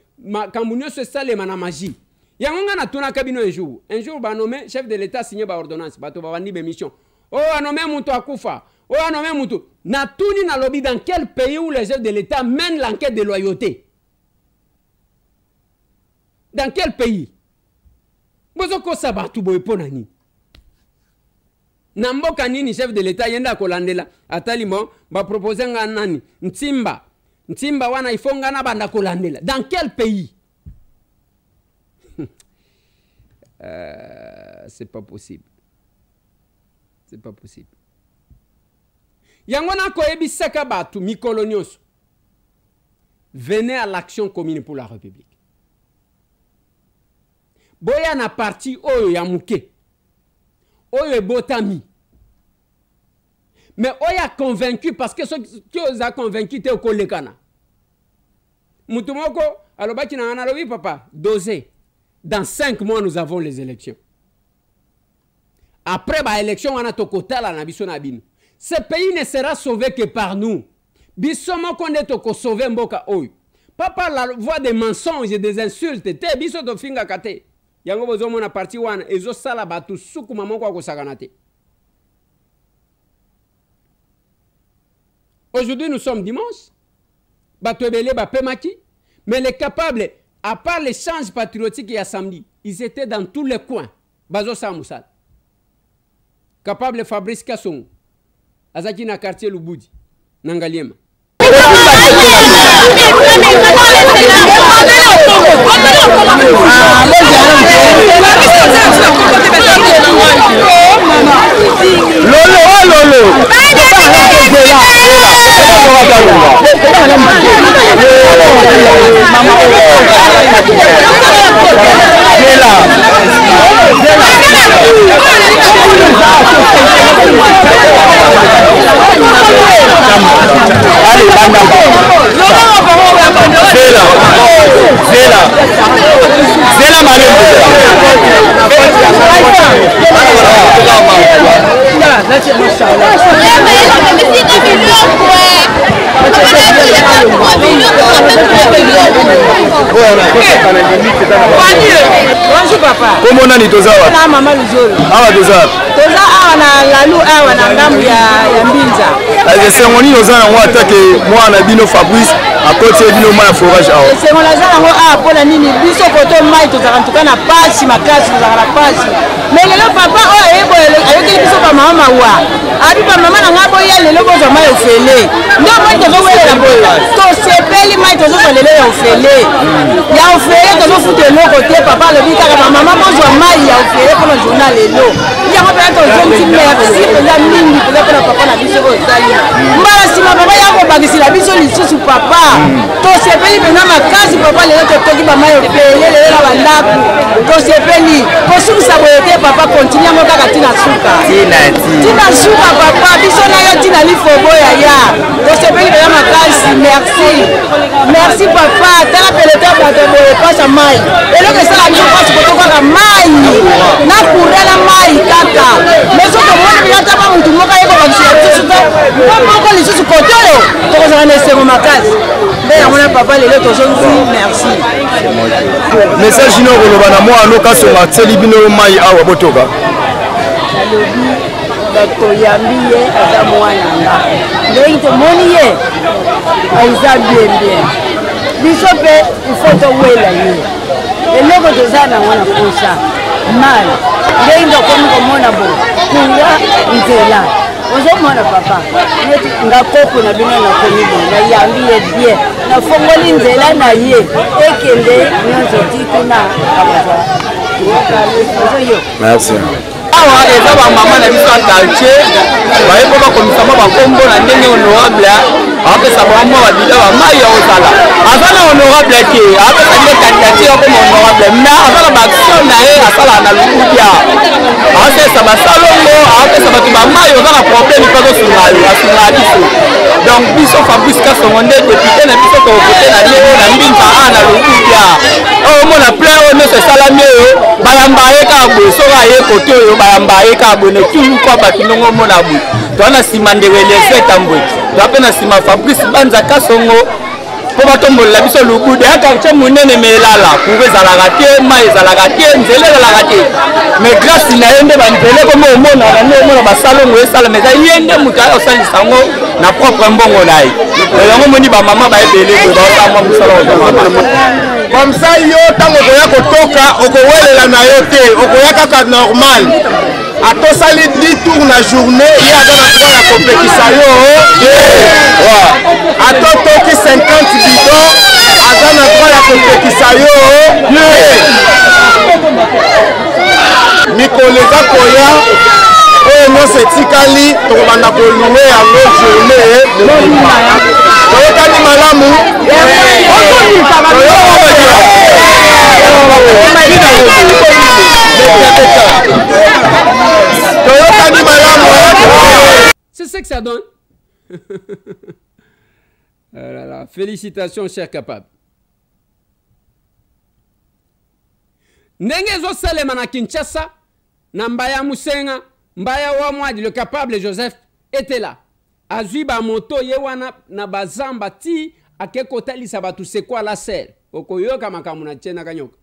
Kambounio se sale mana magie. Yangonga na tuna kabino un jour. Un jour, ba nommé chef de l'État signé ba ordonnance. Bato ba wandi be mission. Oh, a nommé Moutou Akoufa. Oh, a nommé Moutou. Na tuni na lobby dans quel pays où le chef de l'État mène l'enquête de loyauté? Dans quel pays? Bozoko sa bato boy ponani. Namboka nini chef de l'État yenda kolandela. Atali mo, ba proposer nga nani. Ntimba wana ifonga na banda kolandela. Dans quel pays? C'est pas possible. C'est pas possible. Yangona koyebi saka batu mikolonioso. Venez à l'action commune pour la République. Boya na parti oyo ya muke. Oyo botami. Mais oya convaincu parce que ceux qui ont convaincu te kolekana. Mutumoko alobaki na analobi papa dosé. Dans 5 mois nous avons les élections. Après ba élection wana tokotala na biso na bino. Ce pays ne sera sauvé que par nous. Biso moko nde toko sauver mboka oyo. Pas par la voie des mensonges et des insultes. Te biso to finga kate. Yango bozo mona parti wana ezo sala batu suku mamoko akosakana te. Aujourd'hui, nous sommes dimanche. Batobele, Bapemaki. Mais les capables, à part l'échange patriotique et à samedi, ils étaient dans tous les coins. Bazo Samoussal. Capable Fabrice Kasson. Azaki na quartier Lubudi. Nangaliema. Bonjour papa. Comment on a dit toza wa? Na mama Luzolo. Awa toza. Toza awa na lalu awa na ngamu ya mbinza. Aze sengoni toza na ngwa take mwana bino Fabrice akote bino mwana forage awa. Sengona za na ngwa a pona nini biso koto mai toza kantuka na pasi makasi toza na pasi. Melelo papa o ebo ayoki biso pa mama wa. Abi pa mama na ngabo ya lelo bozo mai ofele. Ndo mai tozo wele boyo. To sepeli mai tozo lelo ya ofele. Ya ofele tozo fute loko te papa le bita ka mama bozo mai ya ofele pour le journal lelo. Ya ko pena tozo nti merci pela mingi pela papa na biso ko zali. Mbala sima papa ya ko bagisi la biso lisusu papa. To sepeli pena makasi papa lelo to toki ba mai ofele lelo na bandaku. To sepeli ko sumisa boyote papa continue mo kaka tina suka. Tina suka papa biso na yo tina lifobo ya. To sepeli pena makasi merci. Merci papa tala peleta bato boye pasa mai. Elo ke sala biso pasi ko toka mai. Na kurela mai kaka. Meso ko mwana bilata ba mutu moka yeko bakisi ya tisu to. Papa ko lisusu kotolo. To ko zana semo makasi. Bela mwana papa lelo to zonzi merci. Message ino koloba na mwa no kaso mateli bino mai awa botoka. Alobi bato yambiye aza mwana nga. Ndoyi to moni ye. aiza bien biso mpe ifo towela ye eloko toza nango na posa mal ndenge ngakomi komona bo kunga nzela ozomona papa neti ngakoko na bino nakomi bo nayambi ye bien nafongoli nzela na ye ekende nyonso ti kuna abaza merci awa eza bamama na biso ya quartier bayeko bakomisama bakombo na ndenge honorable apesa bango babila bamai ya kozala aza na honorable te apesa nde candidature akoma honorable me aza na baaction na ye asalaka na lukubia apesa basalongo apesa bato bamai oza na problème mpe asungaa biso donc biso Fabrice Kasongo nde député na biso tokote na ye na mbinza a na lukubia oyo omona plein oyo nyonso esalami oyo bayamba ye kaka boye soki aye kote oyo bayamba ye kaka boye netulukwa bato ndongo omona boye toa na nsima ndewele esetambwe toa mpe na nsima Fabrice Banza Kasongo mpo batombolela biso lugude ya quartier monene me elala cour ezalaka te mai ezalaka te nzela ezalaka te mais grâce na ye nde banzela komo omonana nde omona basalongo esala mais eza ye nde moto aye osalisa yango na propre mbongo na ye yango moni bamama bayebele boye baosamwa mosala comme ça yo ntango okoya kotoka okowelela na yo te okoya kaka normal atosali 10 tours na journée ye aza na droit ya kopekisa yo atotoki 50 bidon aza na droit ya kopekisa yo mikolo eza koya oyo nyonso etikali tokobanda kolunge yango journée toyokani malamu C'est ce que ça donne. Oh là là. Félicitations, cher capable. Ndenge zo salema na Kinshasa, na Mbaya Musenga, Mbaya Wamwadi, le capable Joseph était là. Azui ba moto yewana na bazamba ti akeko tali sabatu c'est quoi la selle. Oko yoka makamu na tena kanyoka.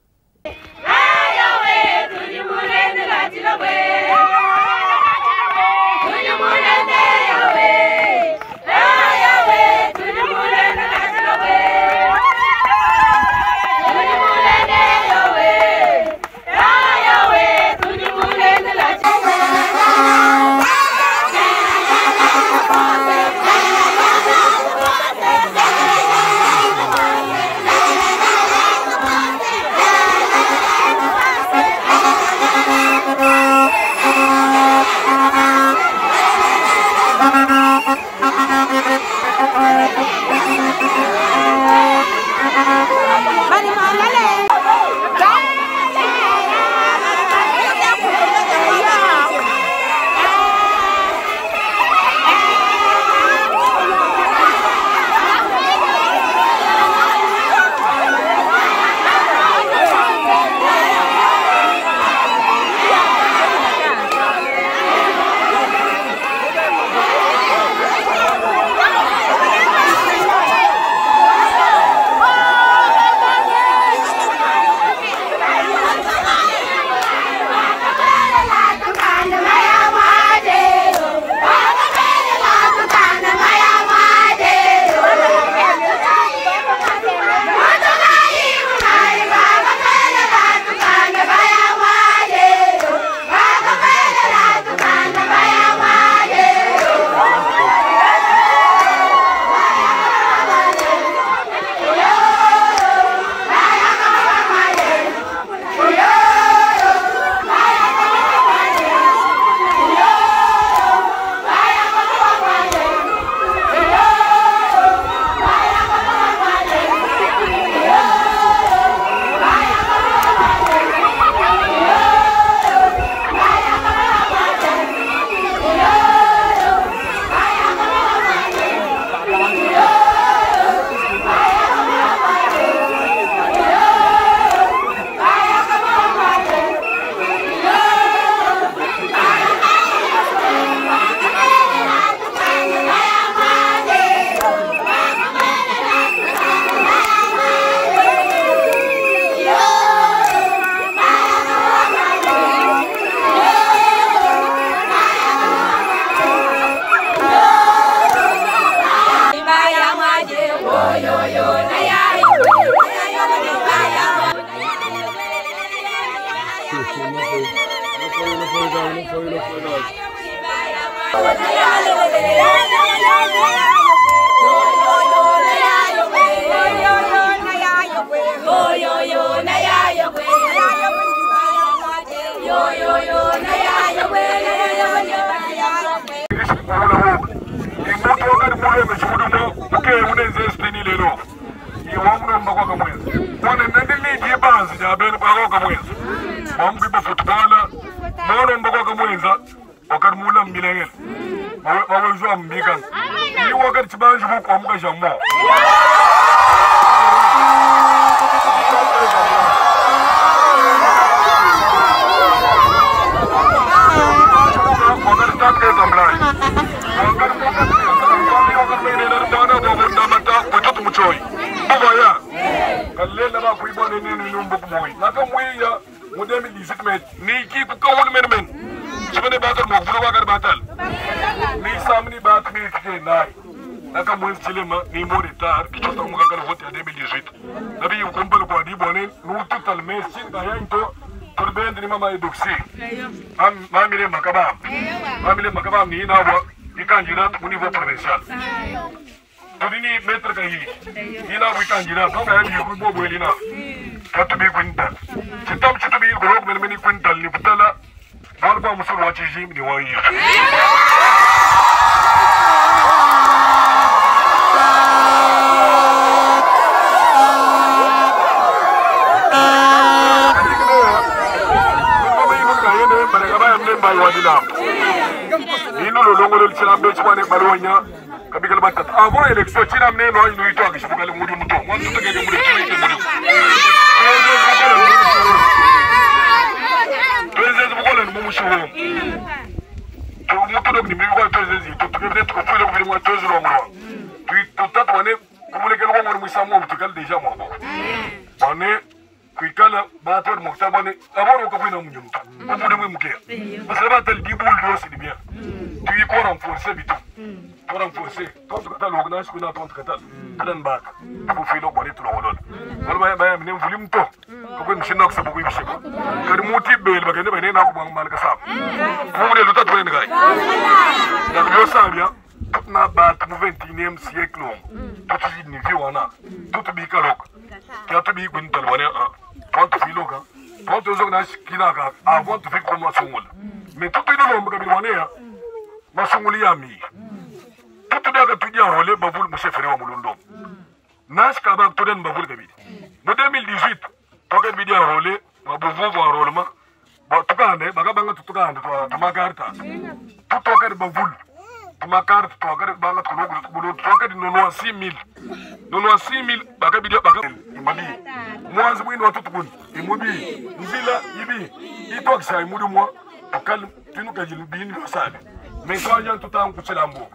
Avant l'élection, tu n'as pas eu de je vais le mourir. Moi, tout est avant de faire comme ma mais tout est dans le ma ami. Tout est tout dire relais, Baboul, monsieur Ferreira Moulondo. Nash Kabak, tout est Baboul Gabi. En 2018, tout est vidéo relais, ma bouvou voit un roulement. Tout cas, Bagabanga, tout cas, tu m'as gardé. Tout est Baboul. Tu m'as gardé, tu as gardé, Banga, tu as gardé, nous avons 6 000. Nous avons 6 000, Bagabidia, Bagabel. Il m'a dit, moi, je vais nous tout le monde. Il m'a dit, Nzila, Ibi, il doit que ça, il m'a dit, moi, tu nous as dit, le bien, le savez. Mais quand il y a tout le temps, c'est l'amour.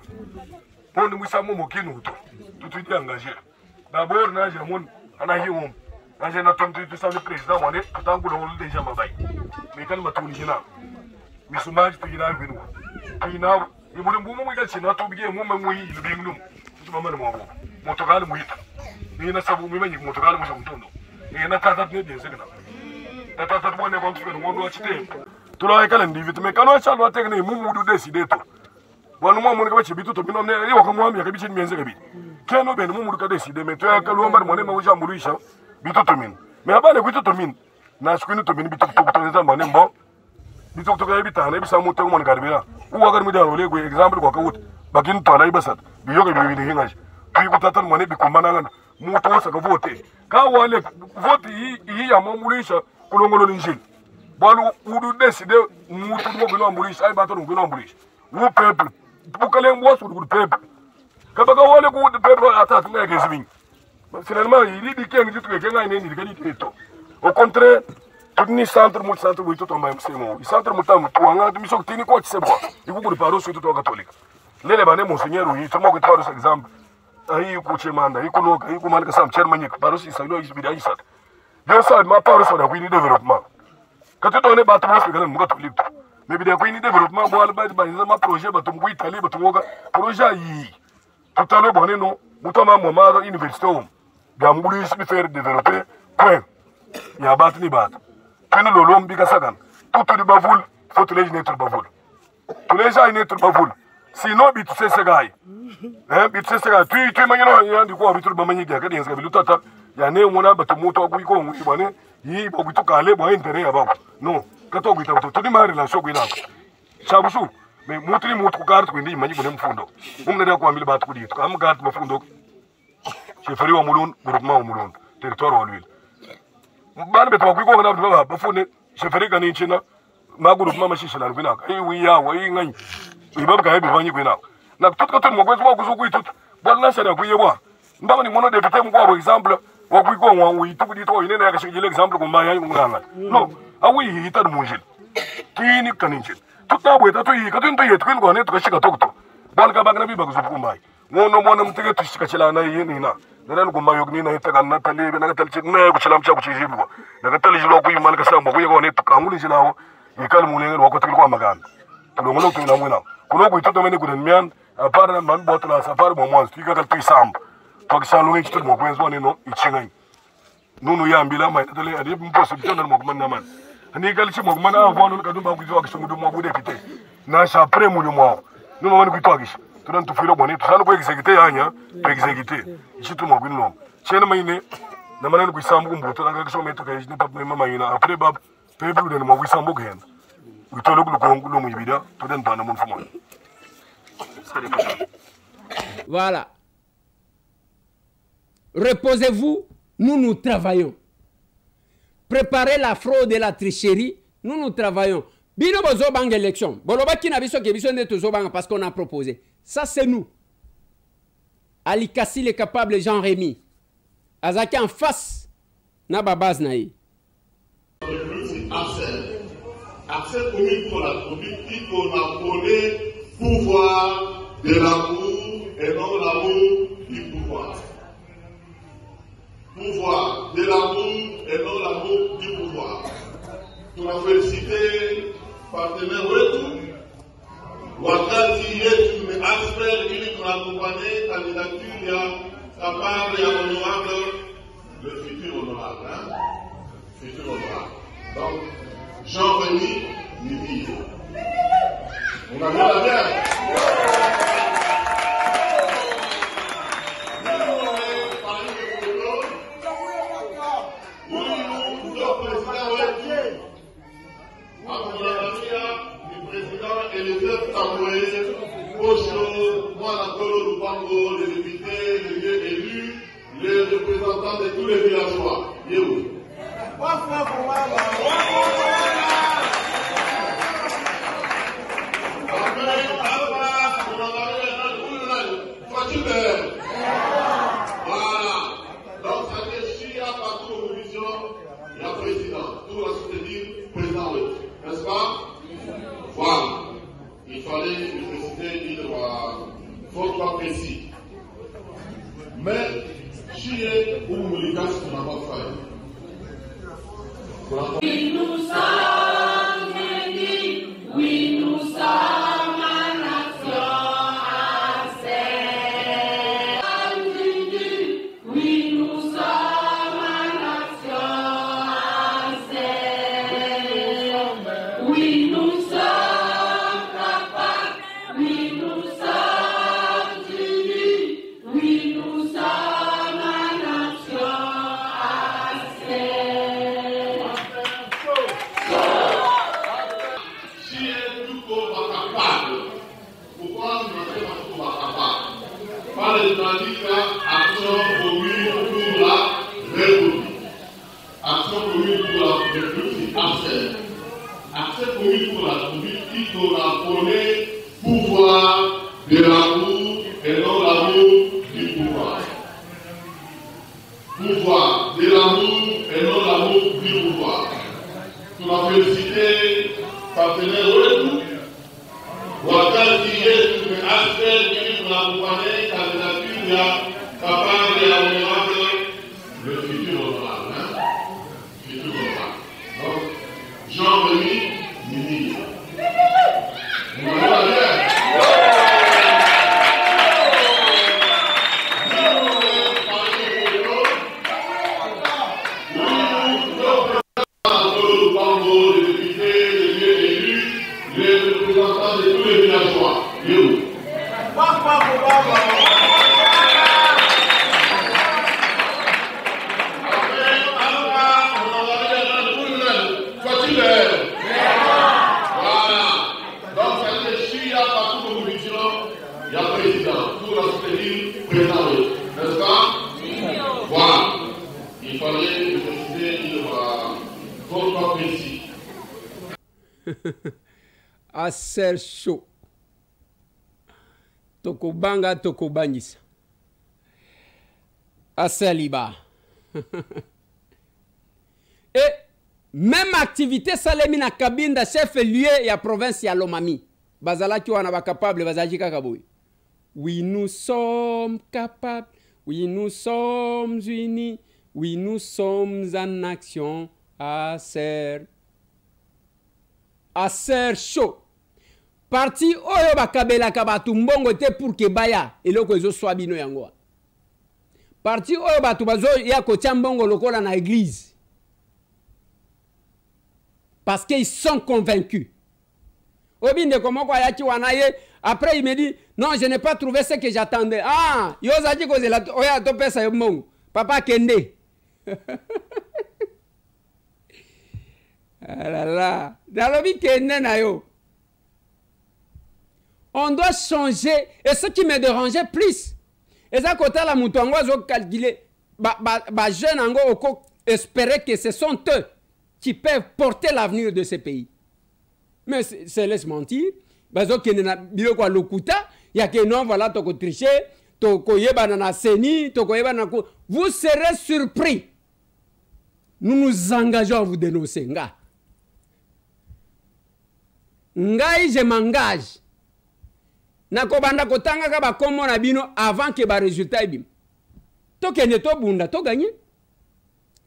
Pour nous, ça m'a moqué, nous, tout est engagé. D'abord, nous avons un quand j'ai entendu tout ça, le président, on est tout en couleur déjà ma baille. Mais quand ma tourne, mais ce match, tu n'as vu nous. Tu n'as il voulait beaucoup de choses, tu bien, moi, moi, il est bien nous. Tu m'as demandé, mon togal, moi, il n'a pas voulu me dire, mon togal, moi, je me il n'a pas de bien, c'est que là. Tu as pas de bon faire, on doit acheter. Tu l'as écalé, mais quand on a changé la technique, nous devons décider tout. Bon, nous, on va chier tout, mais on est là, comme moi, il y a des bien, c'est que quand nous, nous devons décider, mais tu as qu'à l'homme, on est moi, j'ai mouru, mais avant de tout mine, n'a ce que nous te mine, bon, bitok to kay bitane bi samu te mon garbina u wagar mi daro lego example ko kawut bakin to na basat bi yoga bi ni hingaji bi ko tatan mone bi ko mananga mu to sa ko vote ka wale vote yi ya mo mulisha kulongolo ninjil bolu udu décider mu to mo bi no mulisha ay bato no mulisha wu peuple bu kale mo so du peuple ka baga wale ko du peuple atat me ke swing finalement il dit que ngi tuke nga ni ni to au contraire ni centre mo centre bo to ma msemo i centre mo tam to nga mi sok tini ko tse bo i ku paro so to catholique lele bane monseigneur yi to mo ko paro so exemple ai ku chemanda i ku no i ku man ka sam chairman yik paro si salo is bidai sat de sa ma paro so da ku ni développement ka to ne ba to mo se mo catholique mais bidai ku ni développement bo al ba ma projet ba to mo italie ba to mo ga projet yi to talo bone no Moutoma Momada, université, Gambouli, je faire développer, point. Il y a battu ni battu. Puis nous, l'homme, Bigasagan. Tout le bavoul, faut tous les gens être bavoul. Tous les gens être bavoul. Sinon, tu sais, c'est gars. Tu sais, c'est gars. Tu es maintenant, il y a du coup, habitude, il y a des gens qui ont il y a des gens qui ont dit que il faut que tu aies un intérêt avant. Non, quand tu as une relation avec eux, Chabouchou, mais montrer mon carte, il m'a dit que je me fondo. On me dit que je me battre, je me garde mon fondo. Je ferai un moulon, groupement au moulon, territoire au l'huile. Ban beto ko ko na ba fone je ferai gagner china ma groupement ma chiche la rubina ai wi ya wa yi ngai i ba ka bi banyi ko na tout ko tout mo ko so ko tout bon na sera ko yebo ndaba ni mono député mo ko exemple wa ko ko wa wi tout di to ine na ka shi l'exemple ko ma ya nganga non a wi yi ta mo jil kini kanin chil tout na bo ta to yi ka tun to yet ko ne to shi ka to to bal ka bagna bi ba ko so ko mai mono mono mtige to shi ka chila na yi ni na nan ko mayo ni na hita na tali na tali ci na ko cilam ci ko ci jibo na tali jilo ko yimal ka sam ko yego ne to kanguli jilawo e kal mu ne ko til ko magan to do ngolo to na mu na ko no ko to meni ko den mian a par na man botla sa par mo mo ti ka to sam to ka salu ngi to mo ko enzo ne no i chingai nunu ya mbila mai tali adi possibilité na mo ko man na man ni gal ci mo man a vonu ka dum ba ko jo ak sungu dum mo bu député na sa après mu mo no man ko to ak tu n'as tout fait le bonnet, tu n'as pas exécuté, tu exécuté. Ici, tout le monde, non. Tiens, maïne, na manana ko sambu mbuto na ngakso meto ka jini pap mema maina après bab peblu den mo wi sambu gen wi tolo ko lo mu ibida to den bana mon famo. Voilà. Reposez-vous, nous travaillons. Préparez la fraude et la tricherie, nous travaillons. Bino bozo bang élection. Boloba ki na biso ke biso ne tozo bang parce qu'on a proposé. Ça c'est nous. Ali Kassil est capable, Jean Rémy. Azaki en face na babaz naï. Accès commune pour la politique, on a donné pouvoir de l'amour et non l'amour du pouvoir. Pouvoir de l'amour et non l'amour du pouvoir. Pour la féliciter, partenaire retour. Wakati yetu ni aspect ili tunakumbane candidature ya Kapari ya honorable, le futur honorable, hein? Futur honorable. Donc, Jean-Rémy Nibi. On a vu la bien. Et les deux tamoués, Ocho, Moanakolo, Lupango, les députés, les lieux élus, les représentants de tous les villageois. Yéou. Voilà. Donc, ça déchire partout aux visions, il y a président. Tout va se dire président, n'est-ce pas? Voilà. Il fallait préciser une faute pas précis. Mais, chier ou mouligas, on n'a pas fait. Oui, nous sommes unis, oui, nous sommes la nation assez. Oui, nous sommes la nation assez. Oui, nous sommes. Accès commune pour la politique, on a donné pouvoir de l'amour et non l'amour du pouvoir. Pouvoir de l'amour et non l'amour du pouvoir. Pour la féliciter, partenaire retour. Wakati yetu ni aspect qui nous accompagne, candidature ya capable et honorable, le futur honorable. Futur honorable. Donc, Jean-Rémy Nibi. Vous m'avez bien. notre ici. Aser chaud. Tokobanga tokobangisa. Aser liba. Et même activité salemi na kabinda chef lieu ya province ya Lomami. Bazalaki wana ba capable bazalaki kakaboy. Oui, nous sommes capables. Oui, nous sommes unis. Oui, nous sommes en action. Aser chaud. Parti oyo bakabela kabatu mbongo te pour que baya eloko ezo swabino yango. Parti oyo batu bazo ya kotia mbongo lokola na église. Parce qu'ils sont convaincus. Obinde comment quoi yaki wanaye. Après il me dit non, je n'ai pas trouvé ce que j'attendais. Ah, yoza dit que la oya to pesa yo mbongo. Papa kende. Ah là là, dalobi kende na yo. On doit changer. Et ce qui me dérangeait plus, et ça côté la moutongo zo calculer ba jeune ango oko espérer que ce sont eux qui peuvent porter l'avenir de ce pays. Mais c'est laisse mentir. Bazo kende na biloko lokuta, ya que non voilà toko tricher, toko yeba na seni, toko yeba na ko. Vous serez surpris. Nous nous engageons à vous dénoncer. Ngai, je m'engage. Nakobanda kotanga ka ba komo na bino avant que ba résultat bim. To kene to bunda to gagner.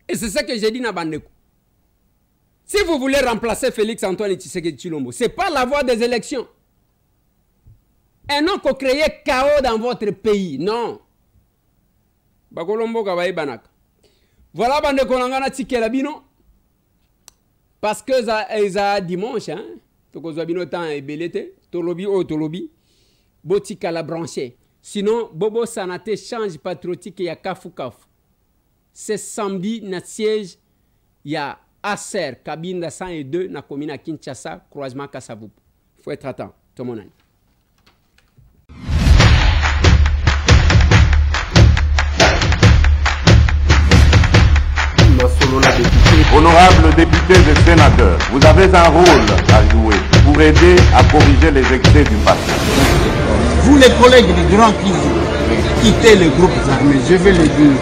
Et c'est ça que j'ai dit na bandeko. Si vous voulez remplacer Félix Antoine Tshisekedi Tshilombo, c'est pas la voie des élections. Et non qu'on crée chaos dans votre pays, non. Bakolombo ka ba ibanaka. Voilà bandeko nangana tikela bino. Parce que ça dimanche hein. Toko zabino temps ebelete, tolobi o tolobi. Botika la branché. Sinon, Bobo Sanate change patriotique ya kafu kafu. C'est samedi na siège ya Aser Kabinda 102 na commune à Kinshasa, croisement Kassavou. Faut être attentif, tout le monde. Honorables députés et sénateurs, vous avez un rôle à jouer pour aider à corriger les excès du passé. Vous les collègues des grands qui quittez les groupes armés, je vais le dire.